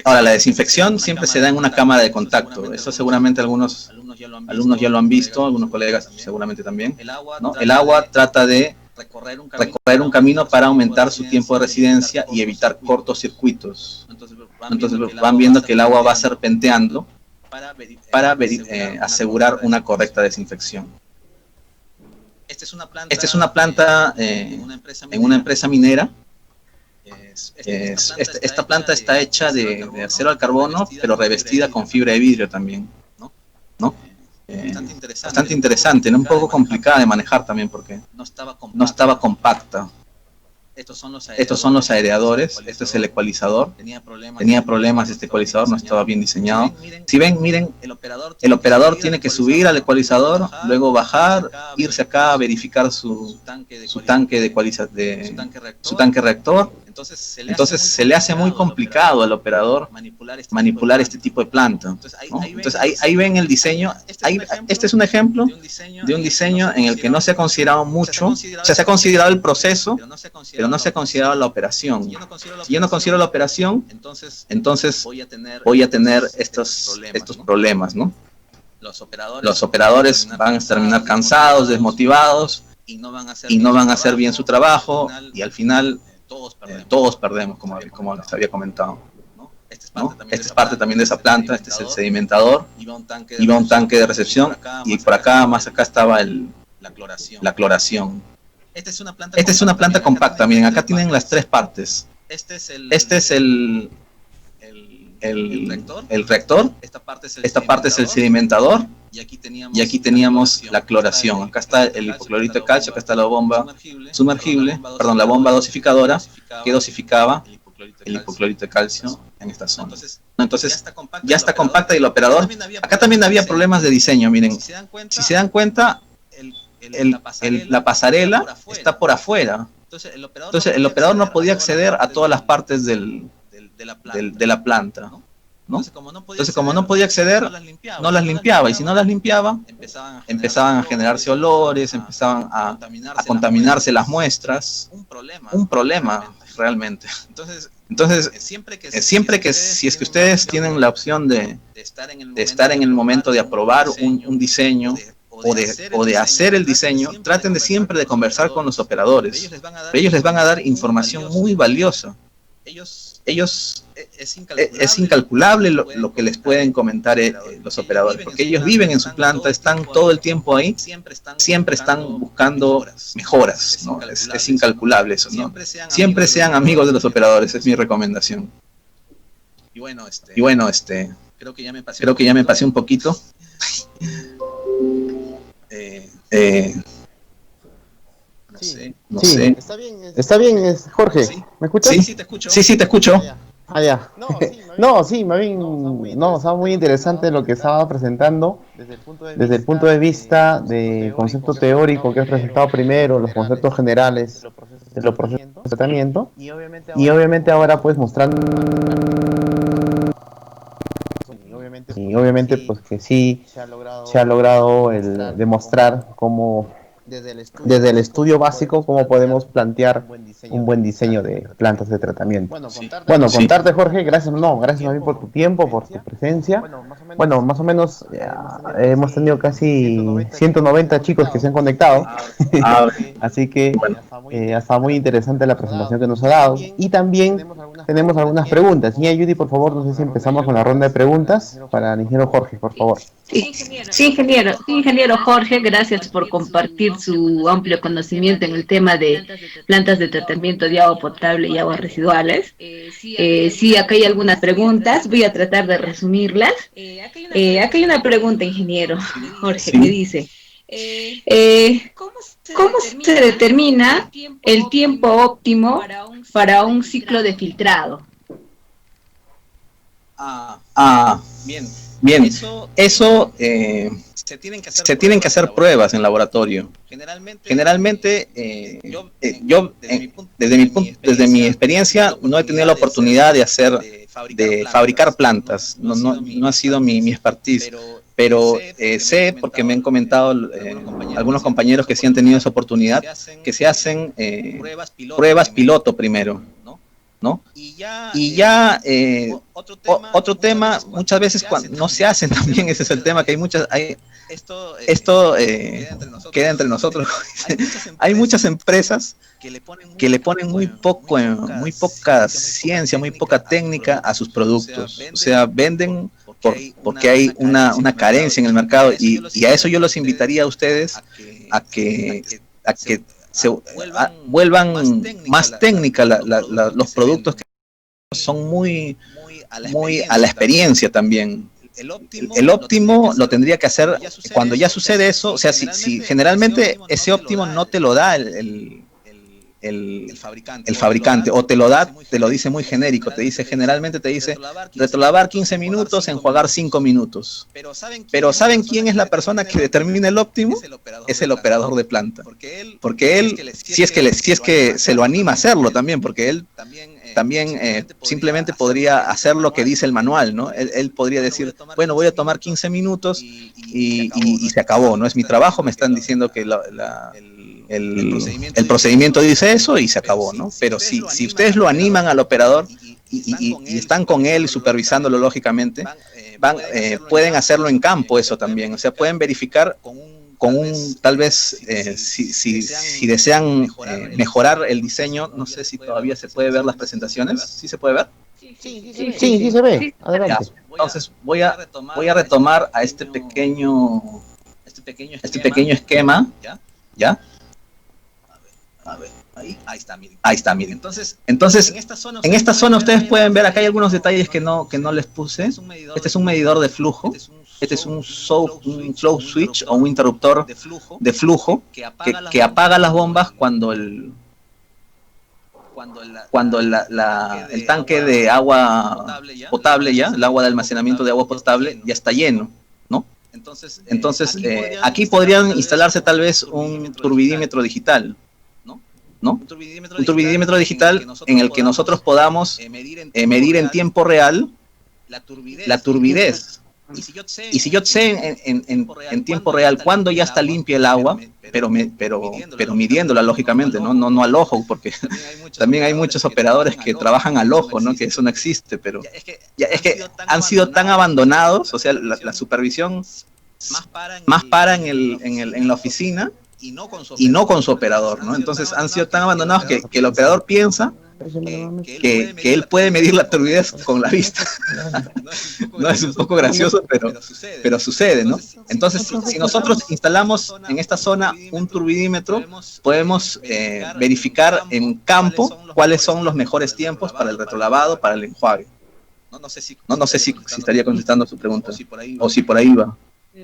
Ahora, la desinfección siempre se da en una cámara de contacto. Esto seguramente algunos alumnos ya lo han visto, algunos colegas seguramente también, ¿no? El agua trata de recorrer un camino para aumentar su tiempo de residencia y evitar cortocircuitos. Entonces van viendo que el agua va serpenteando para asegurar una correcta desinfección. Esta es una planta en una empresa minera. Esta planta está hecha de acero al carbono, pero revestida con fibra de vidrio también, ¿no? Bastante interesante, ¿no? Un poco complicada de manejar también porque no estaba compacta. Estos son los aireadores, este es el ecualizador. Tenía problemas este ecualizador, no estaba bien diseñado. Si ven, miren, el operador tiene que subir al ecualizador, luego bajar, irse acá a verificar su tanque reactor. Entonces se le hace muy complicado al operador manipular este tipo de planta, ¿no? Entonces ahí ven el diseño. Este es un ejemplo de un diseño en el que no se ha considerado mucho, o sea, se ha considerado el proceso, pero no se ha considerado la operación. Si yo no considero la operación, entonces voy a tener estos problemas, ¿no? Los operadores van a terminar cansados, desmotivados, y no van a hacer bien su trabajo, y al final todos perdemos, como les había comentado, ¿no? Esta es parte también de esa planta. Este es el sedimentador, iba un tanque de recepción, y por acá, más acá, estaba la cloración. Esta es una planta compacta, miren, acá tienen las tres partes. Este es el reactor, esta parte es el sedimentador, y aquí teníamos la cloración. Acá está el hipoclorito de calcio, acá está la bomba sumergible, perdón, la bomba dosificadora que dosificaba el hipoclorito de calcio en esta zona. Entonces ya está compacta, y el operador, acá también había problemas de diseño, miren, si se dan cuenta, la pasarela está por afuera. Entonces el operador no podía acceder a todas las partes de la planta, ¿no? Entonces como no podía acceder, no las limpiaba, y si no las limpiaba, empezaban a generarse olores, empezaban a contaminarse las muestras. Un problema realmente. Entonces siempre que si es que ustedes tienen la opción de estar en el momento de aprobar un diseño, o de hacer el diseño, traten de siempre de conversar con los operadores. Ellos les van a dar información muy valiosa. Es incalculable lo que les pueden comentar los operadores, porque ellos viven en su planta, están todo el tiempo ahí, siempre están buscando mejoras, ¿no? Es incalculable eso, ¿no? Siempre sean amigos de los operadores, es mi recomendación. Y bueno, creo que ya me pasé un poquito. No sé. Está bien, es Jorge. ¿Sí? ¿Me escuchas? Sí, te escucho. Sí, te escucho. Ya. No, sí, más bien, no, estaba muy interesante lo que estaba presentando desde el punto de vista de concepto teórico que has presentado primero, los conceptos generales de los procesos de tratamiento, y obviamente ahora pues mostrando, y obviamente pues que sí se ha logrado el demostrar cómo desde el estudio básico, cómo podemos plantear un buen diseño de plantas de tratamiento. Bueno, contarte, Jorge, gracias a mí por tu tiempo, por tu presencia. Bueno, más o menos hemos tenido casi 190 chicos que se han conectado, así que ha estado muy interesante la presentación que nos ha dado. Y también tenemos algunas preguntas. Y Judy, por favor, no sé si empezamos con la ronda de preguntas para el ingeniero Jorge, por favor. Sí, ingeniero Jorge, gracias por compartir su amplio conocimiento en el tema de plantas de tratamiento de agua potable y aguas residuales. Sí, acá hay algunas preguntas, voy a tratar de resumirlas. Acá hay una pregunta, ingeniero Jorge, que dice, ¿cómo se determina el tiempo óptimo para un ciclo de filtrado? Bien, eso se tienen que hacer pruebas en laboratorio. Generalmente, desde mi experiencia, no he tenido la oportunidad de fabricar plantas. No ha sido mi expertise. Pero sé, porque me han comentado algunos compañeros que sí han tenido esa oportunidad, que se hacen pruebas piloto primero, ¿no? Y ya otro tema, muchas veces cuando no se hacen también, ese es el tema, que esto queda entre nosotros. Hay muchas empresas que le ponen muy poca ciencia, muy poca técnica a sus productos. O sea, venden porque hay una carencia en el mercado, y a eso yo los invitaría a ustedes a que se vuelvan más técnica los productos, que son muy a la experiencia también. El óptimo lo tendría que hacer cuando ya sucede eso. O sea, si generalmente ese óptimo no te lo da el fabricante, o te lo dice muy genérico, generalmente te dice retrolavar 15 minutos, enjuagar 5 minutos. Pero ¿saben quién es la persona que determina el óptimo? Es el operador de planta. Porque él, si es que se lo anima a hacerlo también, porque él también simplemente podría hacer lo que dice el manual, ¿no? Él podría decir, bueno, voy a tomar 15 minutos y se acabó, no es mi trabajo, me están diciendo que el procedimiento dice eso y se acabó, ¿no? Pero si ustedes lo animan al operador y están con él supervisándolo, lógicamente, pueden hacerlo en campo eso también. O sea, pueden verificar tal vez, si desean mejorar el diseño. No sé si todavía se puede ver las presentaciones. ¿Sí se puede ver? Sí, se ve. Adelante. Ya. Entonces voy a retomar a este pequeño esquema, ¿ya? A ver, ahí está, miren. Entonces, en esta zona ustedes pueden ver, acá hay algunos detalles que no les puse. Este es un medidor de flujo. Este es un flow switch o un interruptor de flujo que apaga las bombas cuando el tanque de agua potable, ya, el agua de almacenamiento de agua potable, ya está lleno, ¿no? Entonces, aquí podrían instalarse tal vez un turbidímetro digital, ¿no? Un turbidímetro digital en el que nosotros podamos medir en tiempo real la turbidez. Y si yo sé en tiempo real cuándo ya está limpia el agua, pero midiéndola, lógicamente, no al ojo, porque también hay muchos operadores que trabajan al ojo, ¿no? Que eso no existe, pero es que han sido tan abandonados. O sea, la supervisión más para en la oficina y no con su operador, ¿no? Entonces han sido tan abandonados que el operador piensa que él puede medir la turbidez con la vista. No, es un poco gracioso, pero sucede, ¿no? Entonces, si nosotros instalamos en esta zona un turbidímetro, podemos verificar en campo cuáles son los mejores tiempos para el retrolavado, para el enjuague. No sé si estaría contestando su pregunta, o si por ahí va. Me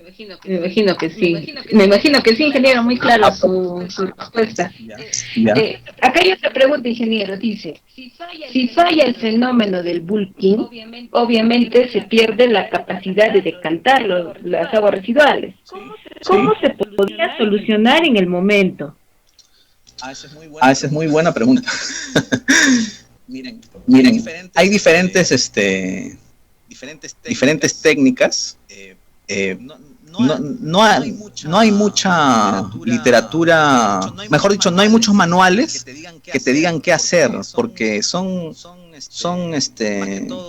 imagino que sí. Me imagino que sí, ingeniero, muy claro su respuesta. Ya. Acá hay otra pregunta, ingeniero. Dice, si falla el fenómeno del bulking, obviamente se pierde la capacidad de decantar las aguas residuales. ¿Cómo se podría solucionar en el momento? Esa es muy buena pregunta. Miren, hay diferentes técnicas. no hay mucha literatura, mejor dicho, no hay muchos manuales que te digan qué hacer, porque son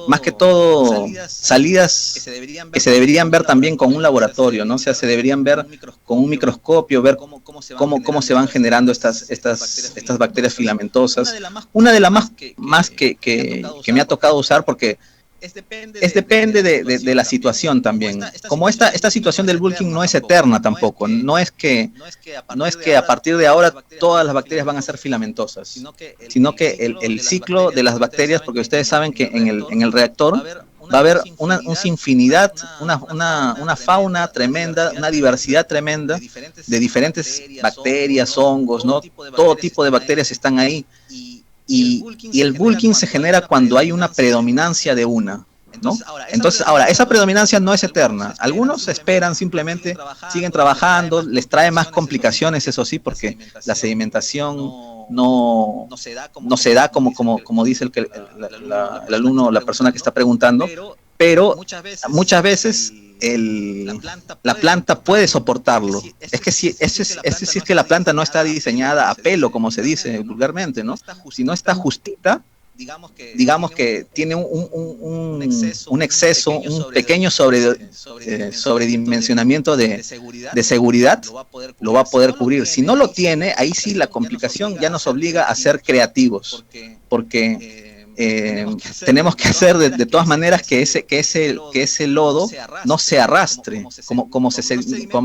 más que todo salidas que se deberían ver también con un laboratorio, ¿no? O sea, se deberían ver con un microscopio, ver cómo se van generando estas bacterias filamentosas. Una de las más que me ha tocado usar, porque depende de la situación también. Como esta situación del bulking no es eterna tampoco, no es que a partir de ahora todas las bacterias van a ser filamentosas, sino que el ciclo de las bacterias, porque ustedes saben que en el reactor va a haber una infinidad, una fauna tremenda, una diversidad tremenda de diferentes bacterias, hongos, ¿no? Todo tipo de bacterias están ahí. Y el bulking se genera cuando hay una predominancia de una, ¿no? Entonces, ahora, esa predominancia no es eterna. Algunos esperan, simplemente siguen trabajando, les trae más complicaciones, eso sí, porque la sedimentación no se da como dice el alumno, la persona que está preguntando, pero muchas veces la planta puede soportarlo. Es que si es que la planta no está diseñada a pelo, como se dice vulgarmente, ¿no? Si no está justita, digamos que tiene un exceso, un pequeño sobredimensionamiento de seguridad, lo va a poder cubrir. Si no lo tiene, ahí sí la complicación ya nos obliga a ser creativos, porque tenemos que hacer de todas maneras que ese lodo no se arrastre. Como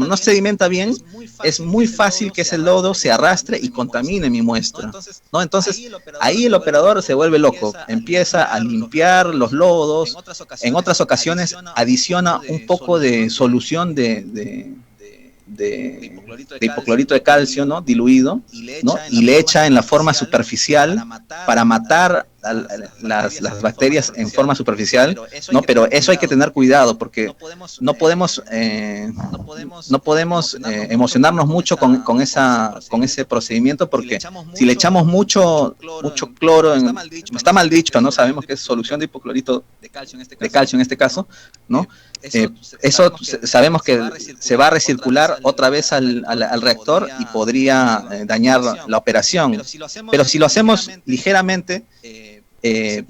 no sedimenta bien, es muy fácil que ese lodo se arrastre y contamine mi muestra, ¿no? Entonces, ahí el operador se vuelve loco, empieza a limpiar los lodos, en otras ocasiones adiciona un poco de solución de hipoclorito de calcio, ¿no? Diluido, ¿no? Y le echa en la forma superficial para matar las bacterias en forma superficial, ¿no? Pero eso hay que tener cuidado, porque no podemos emocionarnos mucho con ese procedimiento, porque si le echamos mucho cloro, está mal dicho, ¿no? Sabemos que es solución de hipoclorito de calcio en este caso, ¿no? Eso sabemos que se va a recircular otra vez al reactor y podría dañar la operación. Pero si lo hacemos ligeramente, se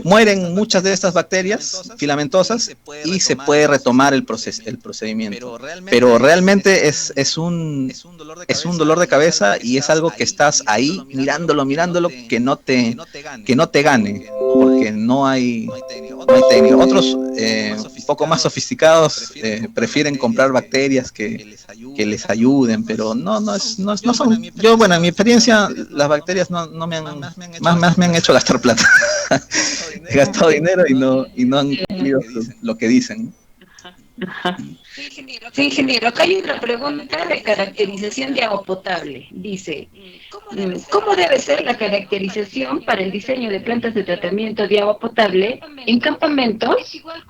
mueren muchas de estas bacterias filamentosas y se puede retomar el procedimiento. Pero realmente es un dolor de cabeza, y es algo que estás ahí mirándolo, que no te gane, porque no hay técnica. Otros un poco más sofisticados prefieren comprar bacterias que les ayuden, pero no son. Yo, bueno, en mi experiencia, las bacterias no me han hecho gastar plata. He gastado dinero y no han cumplido lo que dicen. Sí, ingeniero, acá hay una pregunta de caracterización de agua potable. Dice, ¿cómo debe ser la caracterización para el diseño de plantas de tratamiento de agua potable en campamentos?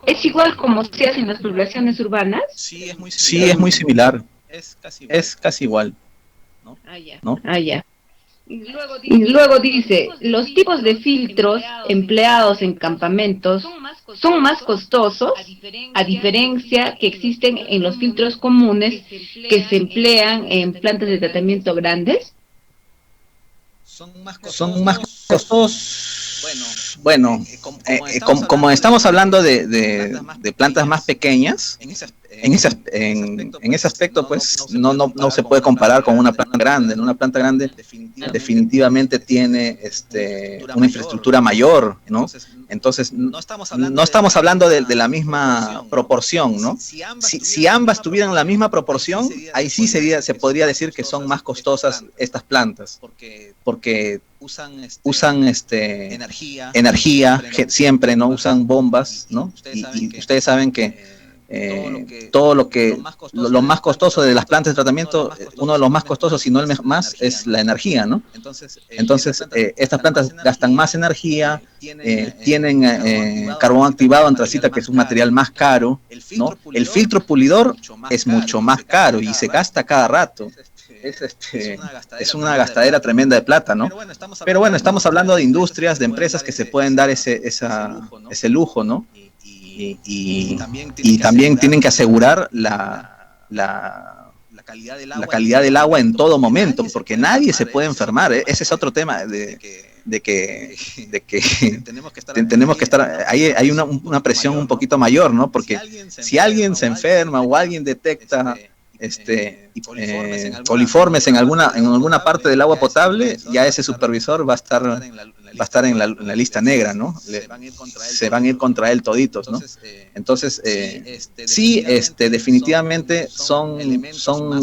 ¿Es igual como se hace en las poblaciones urbanas? Sí, es muy similar. Es casi igual, ¿no? Ya. Y luego dice, los tipos de filtros empleados en campamentos son más costosos, a diferencia que existen en los filtros comunes que se emplean en plantas de tratamiento grandes. Son más costosos. Bueno, como estamos hablando de plantas más pequeñas, en ese aspecto, pues no se puede comparar con una planta grande. Una planta grande definitivamente tiene una infraestructura mayor, ¿no? Entonces no estamos hablando de la misma proporción, ¿no? Si ambas tuvieran la misma proporción, ahí sí se podría decir que son más costosas estas plantas, porque usan energía siempre, ¿no? Usan bombas, ¿no? Y ustedes saben que todo lo más costoso de las plantas de tratamiento, uno de los más costosos, si no el más, es la energía, ¿no? Entonces, estas plantas gastan más energía, tienen carbón activado, antracita, que es un material más caro, ¿no? El filtro pulidor es mucho más caro y se gasta cada rato. Es una gastadera tremenda de plata, ¿no? Pero bueno, estamos hablando de industrias, de empresas que se pueden dar ese lujo, ¿no? Y también tienen que asegurar la la calidad del agua en todo momento, porque nadie se puede enfermar. Ese es otro tema de que tenemos que estar, hay una presión un poquito mayor, ¿no? Porque si alguien se enferma o alguien detecta coliformes en alguna parte del agua potable, ya ese supervisor va a estar en la lista negra, ¿no? Se van a ir contra él toditos, ¿no? Entonces, sí, definitivamente son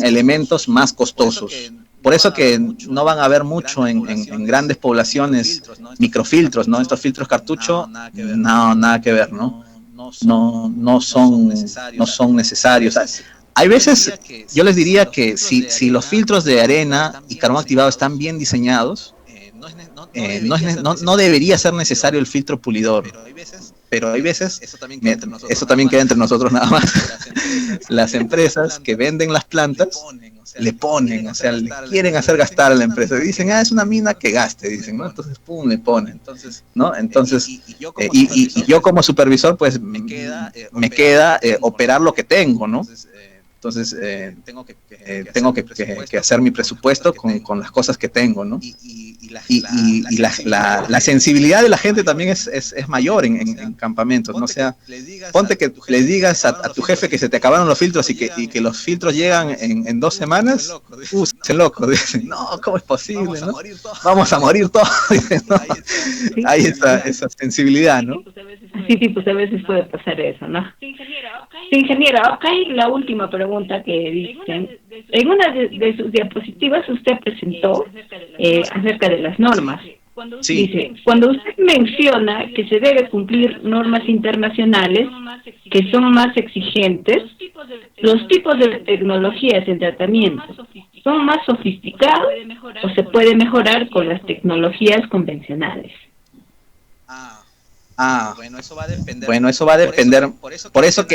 elementos más costosos. Por eso que no van a haber mucho en grandes poblaciones microfiltros, ¿no? Estos filtros cartucho, no, nada que ver, ¿no? No son necesarios. O sea, hay veces, yo les diría que si los filtros de arena y carbón activado están bien diseñados, no debería ser necesario el filtro pulidor. Pero hay veces, eso también queda entre nosotros nada más, las empresas que venden las plantas le ponen, o sea, le quieren hacer gastar a la empresa. Dicen, es una mina que gaste, dicen, ¿no? Entonces, pum, le ponen, ¿no? Entonces, y yo como supervisor, pues, me queda operar lo que tengo, ¿no? Entonces, tengo que hacer mi presupuesto con las cosas que tengo, ¿no? Y la sensibilidad de la gente también es mayor en campamentos, ¿no? O sea, ponte que les digas a tu jefe que se te acabaron los filtros y que los filtros llegan en 2 semanas, se loco, dicen, no, ¿cómo es posible, no? Vamos a morir todos, dicen, ¿no? Hay esa sensibilidad, ¿no? Sí, pues a veces puede pasar eso, ¿no? Sí, ingeniero, acá hay la última pregunta que dicen. En una de sus diapositivas usted presentó acerca de las normas. Sí. Dice, cuando usted menciona que se debe cumplir normas internacionales que son más exigentes, los tipos de tecnologías en tratamiento son más sofisticados o se puede mejorar con las tecnologías convencionales. Bueno, eso va a depender. Por eso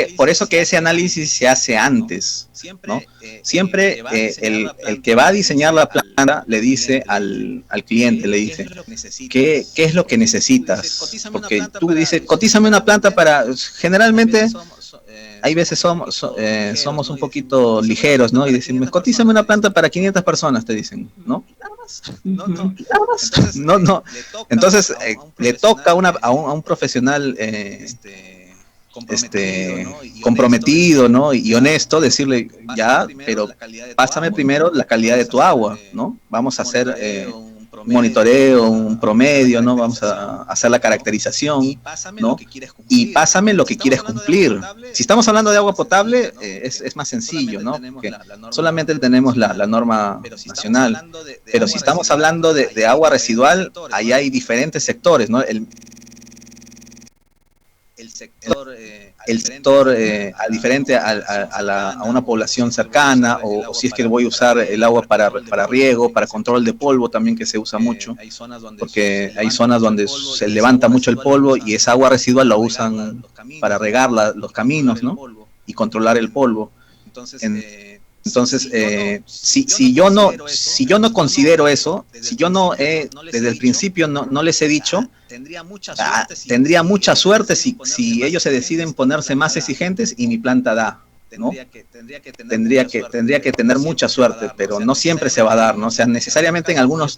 que ese análisis se hace antes, ¿no? Siempre el que va a diseñar la planta le dice al cliente, le dice, ¿qué es lo que necesitas? Porque tú dices, cotízame una planta para, generalmente, hay veces somos un poquito ligeros, ¿no? Y decimos, cotízame una planta para 500 personas, te dicen, ¿no? No. Entonces, le toca a un profesional comprometido, ¿no? Y honesto, decirle, ya, pero pásame primero la calidad de tu agua, ¿no? Vamos a hacer un monitoreo, un promedio, ¿no? Vamos a hacer la caracterización, ¿no? Y pásame lo que quieres cumplir. Si estamos hablando de agua potable, es más sencillo, ¿no? Porque solamente tenemos la norma nacional. Pero si estamos hablando de agua residual, ahí hay diferentes sectores, ¿no? El sector diferente a una población cercana, o si es que voy a usar el agua para riego, para control de polvo también, que se usa mucho, porque hay zonas donde se levanta mucho el polvo y esa agua residual la usan para regar los caminos, ¿no? Y controlar el polvo. Entonces, si yo no considero eso, si yo no desde el principio no les he dicho, tendría mucha suerte si ellos se deciden ponerse más exigentes y mi planta da, ¿no? Tendría que tener mucha suerte, pero no siempre se va a dar, ¿no? O sea, necesariamente en algunos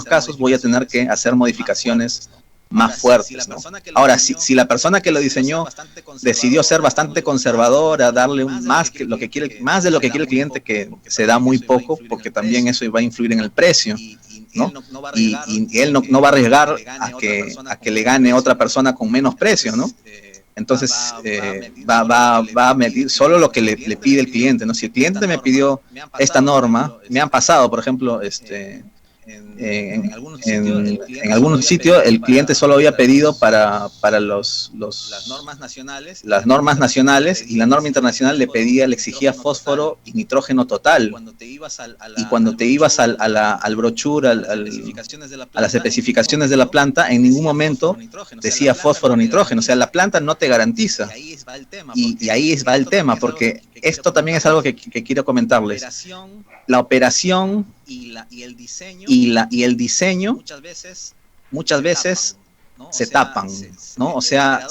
casos voy a tener que hacer modificaciones más fuertes, ¿no? Ahora, si la persona que lo diseñó decidió ser bastante conservadora, darle más de lo que quiere el cliente, que se da muy poco, porque también eso va a influir en el precio, ¿no? Y él no va a arriesgar a que le gane otra persona con menos precio, ¿no? Entonces va a medir solo lo que le pide el cliente, ¿no? Si el cliente me pidió esta norma, me han pasado, por ejemplo, en algunos sitios el cliente solo había pedido para las normas nacionales, y la norma internacional le exigía fósforo y nitrógeno total. Y cuando te ibas al brochure, a las especificaciones de la planta, en ningún momento decía fósforo o nitrógeno. O sea, la planta no te garantiza. Y ahí va el tema, porque esto también es algo que quiero comentarles. La operación y el diseño muchas veces se tapan, ¿no? O sea,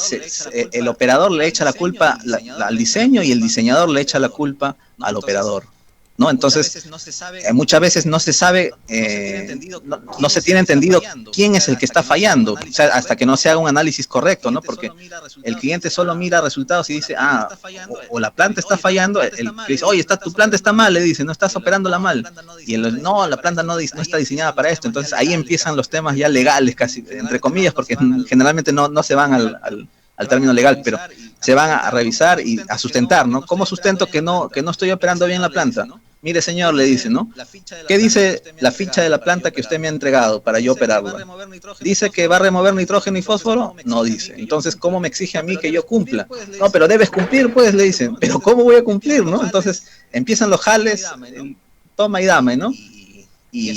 el operador le echa la culpa al diseño y el diseñador le echa la culpa al operador, ¿no? Entonces, muchas veces no se sabe, no se tiene entendido quién es el que está fallando, o sea, hasta que no se haga un análisis correcto, ¿no? Porque el cliente solo mira resultados y dice, o la planta está fallando, el que dice, oye, tu planta está mal, le dice, no estás operándola mal, y no, la planta no está diseñada para esto. Entonces ahí empiezan los temas ya legales, casi, entre comillas, porque generalmente no se van al término legal, pero se van a revisar y a sustentar, ¿no? ¿Cómo sustento que no estoy operando bien la planta? Mire, señor, le dice, ¿no? ¿Qué dice la ficha de la planta que usted me ha entregado para yo operarla? ¿Dice que va a remover nitrógeno y fósforo? No dice. Entonces, ¿cómo me exige a mí que yo cumpla? No, pero debes cumplir, pues, le dicen. ¿Pero cómo voy a cumplir, no? Entonces, empiezan los jales, toma y dame, ¿no? Y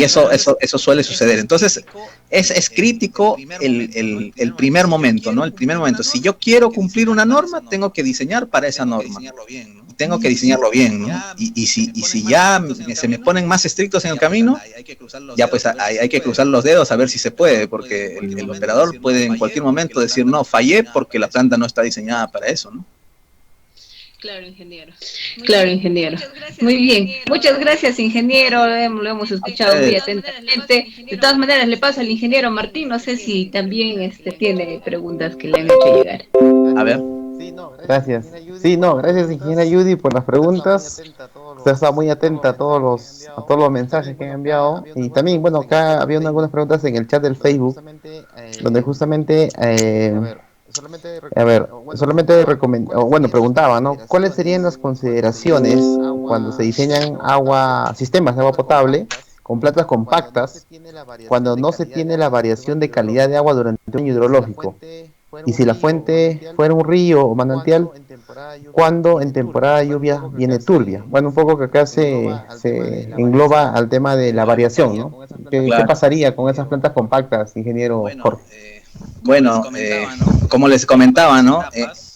eso suele suceder. Entonces, es crítico el primer momento, ¿no? El primer momento. Si yo quiero cumplir una norma, tengo que diseñar para esa norma. Tengo que diseñarlo bien, ¿no? Y si ya se me ponen más estrictos en el camino, ya pues hay que cruzar los dedos a ver si se puede, porque el operador puede en cualquier momento decir, no, fallé porque la planta no está diseñada para eso, ¿no? Claro, ingeniero. Claro, ingeniero. Muy bien. Muchas gracias, ingeniero. Lo hemos escuchado muy atentamente. De todas maneras, le paso al ingeniero Martín. No sé si también tiene preguntas que le han hecho llegar. A ver. Gracias. Sí, no, gracias, ingeniera Judy, por las preguntas. Usted está muy atenta a todos los mensajes que han enviado. Y también, bueno, acá había algunas preguntas en el chat del Facebook, donde justamente, preguntaba, ¿no? ¿Cuáles serían las consideraciones cuando se diseñan sistemas de agua potable con plantas compactas, cuando no se tiene la variación de calidad de agua durante un año hidrológico? Y si la fuente fuera un río o manantial, cuando en temporada de lluvia viene turbia. Bueno, un poco que acá se engloba al tema de la variación, ¿no? ¿Qué pasaría con esas plantas compactas, ingeniero Jorge? Bueno, como les comentaba, ¿no?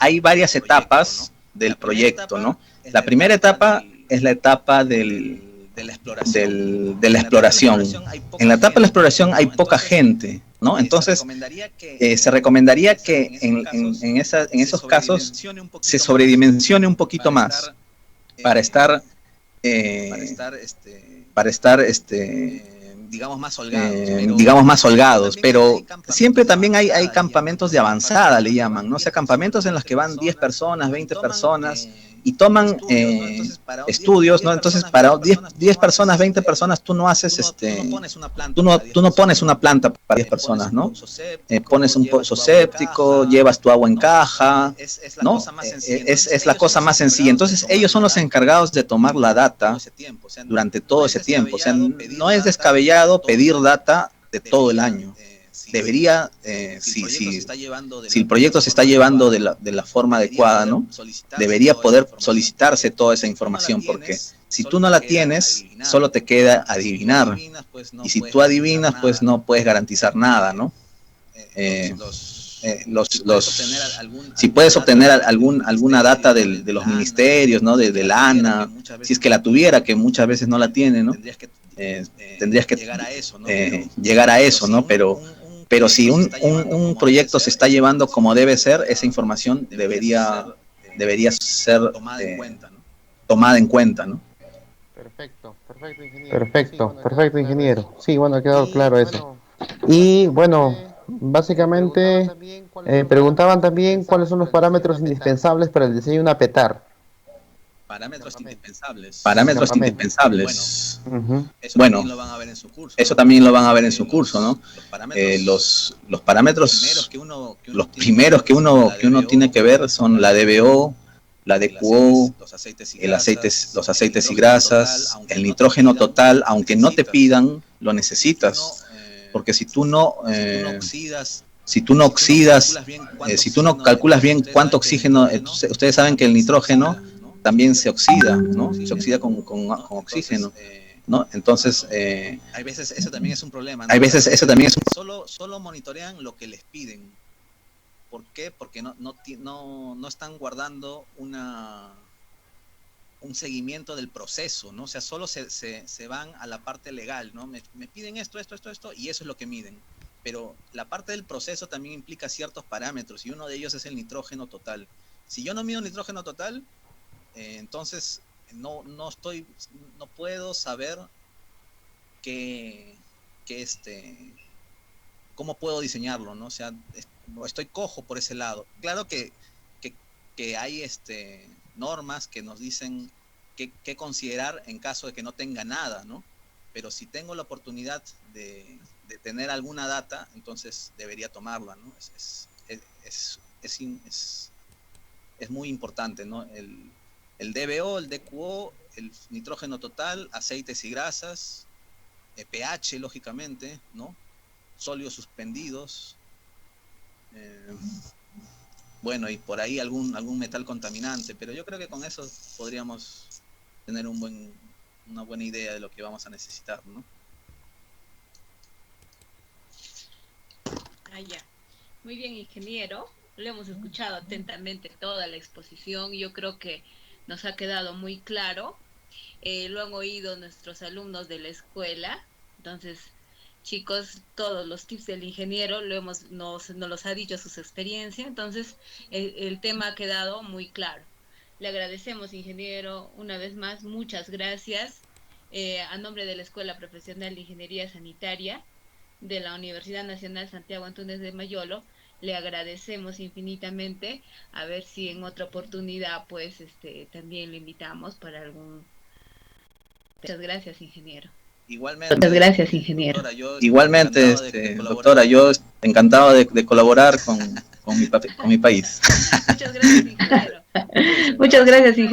Hay varias etapas del proyecto, ¿no? La primera etapa es la etapa de la exploración. En la etapa de la exploración hay poca gente, ¿no? Entonces, se recomendaría que en esos casos se sobredimensione un poquito más para estar digamos más holgados, pero siempre también hay campamentos de avanzada, le llaman, ¿no? O sea, campamentos en los que van 10 personas, 20 personas y toman estudios, ¿no? Entonces, para 10 personas, 20 personas, tú no haces tú no pones una planta para 10 personas, ¿no? Pones un pozo séptico, llevas tu agua en caja, ¿no? Es la cosa más sencilla. Entonces, ellos son los encargados de tomar la data durante todo ese tiempo. O sea, no es descabellado pedir data de todo el año. Debería, si el proyecto se está llevando de la forma adecuada, ¿no? Debería poder solicitarse toda esa información, porque si tú no la tienes, solo te queda adivinar. Y si tú adivinas, pues no puedes garantizar nada, ¿no? Si puedes obtener alguna data de los ministerios, ¿no? De la ANA, si es que la tuviera, que muchas veces no la tiene, ¿no? Tendrías que llegar a eso, ¿no? Pero si un proyecto se está llevando como debe ser, esa información debería ser tomada en cuenta, ¿no? Perfecto, ingeniero. Sí, bueno, ha quedado claro eso. Y bueno, básicamente preguntaban también cuáles son los parámetros indispensables para el diseño de una PETAR. Parámetros indispensables. Bueno, eso también lo van a ver en su curso, ¿no? Los parámetros, los primeros que uno tiene que ver son la DBO, la DQO, los aceites y grasas, el nitrógeno total, aunque no te pidan, lo necesitas, porque si tú no oxidas, si tú no calculas bien cuánto oxígeno, ustedes saben que el nitrógeno también se oxida, ¿no? Se oxida con oxígeno, ¿no? Entonces, hay veces eso también es un problema, ¿no? Solo monitorean lo que les piden. ¿Por qué? Porque no están guardando un seguimiento del proceso, ¿no? O sea, solo se van a la parte legal, ¿no? Me piden esto, y eso es lo que miden. pero la parte del proceso también implica ciertos parámetros y uno de ellos es el nitrógeno total. Si yo no mido nitrógeno total, entonces no puedo saber cómo puedo diseñarlo, ¿no? O sea, estoy cojo por ese lado. Claro que hay normas que nos dicen qué considerar en caso de que no tenga nada, ¿no? Pero si tengo la oportunidad de tener alguna data, entonces debería tomarla, ¿no? Es muy importante, ¿no? El DBO, el DQO, el nitrógeno total, aceites y grasas, pH, lógicamente, ¿no? Sólidos suspendidos, bueno, y por ahí algún metal contaminante, pero yo creo que con eso podríamos tener una buena idea de lo que vamos a necesitar, ¿no? Ya. Muy bien, ingeniero. Lo hemos escuchado atentamente toda la exposición. Yo creo que nos ha quedado muy claro. Lo han oído nuestros alumnos de la escuela. Entonces, chicos, todos los tips del ingeniero nos los ha dicho sus experiencias. Entonces, el tema ha quedado muy claro. Le agradecemos, ingeniero, una vez más. Muchas gracias. A nombre de la Escuela Profesional de Ingeniería Sanitaria de la Universidad Nacional Santiago Antúnez de Mayolo, le agradecemos infinitamente. A ver si en otra oportunidad pues también le invitamos para algún. Muchas gracias, ingeniero. Igualmente. Muchas gracias, ingeniero. Igualmente, doctora, yo encantado de colaborar con mi país. Muchas gracias, ingeniero. Muchas gracias, ingeniero.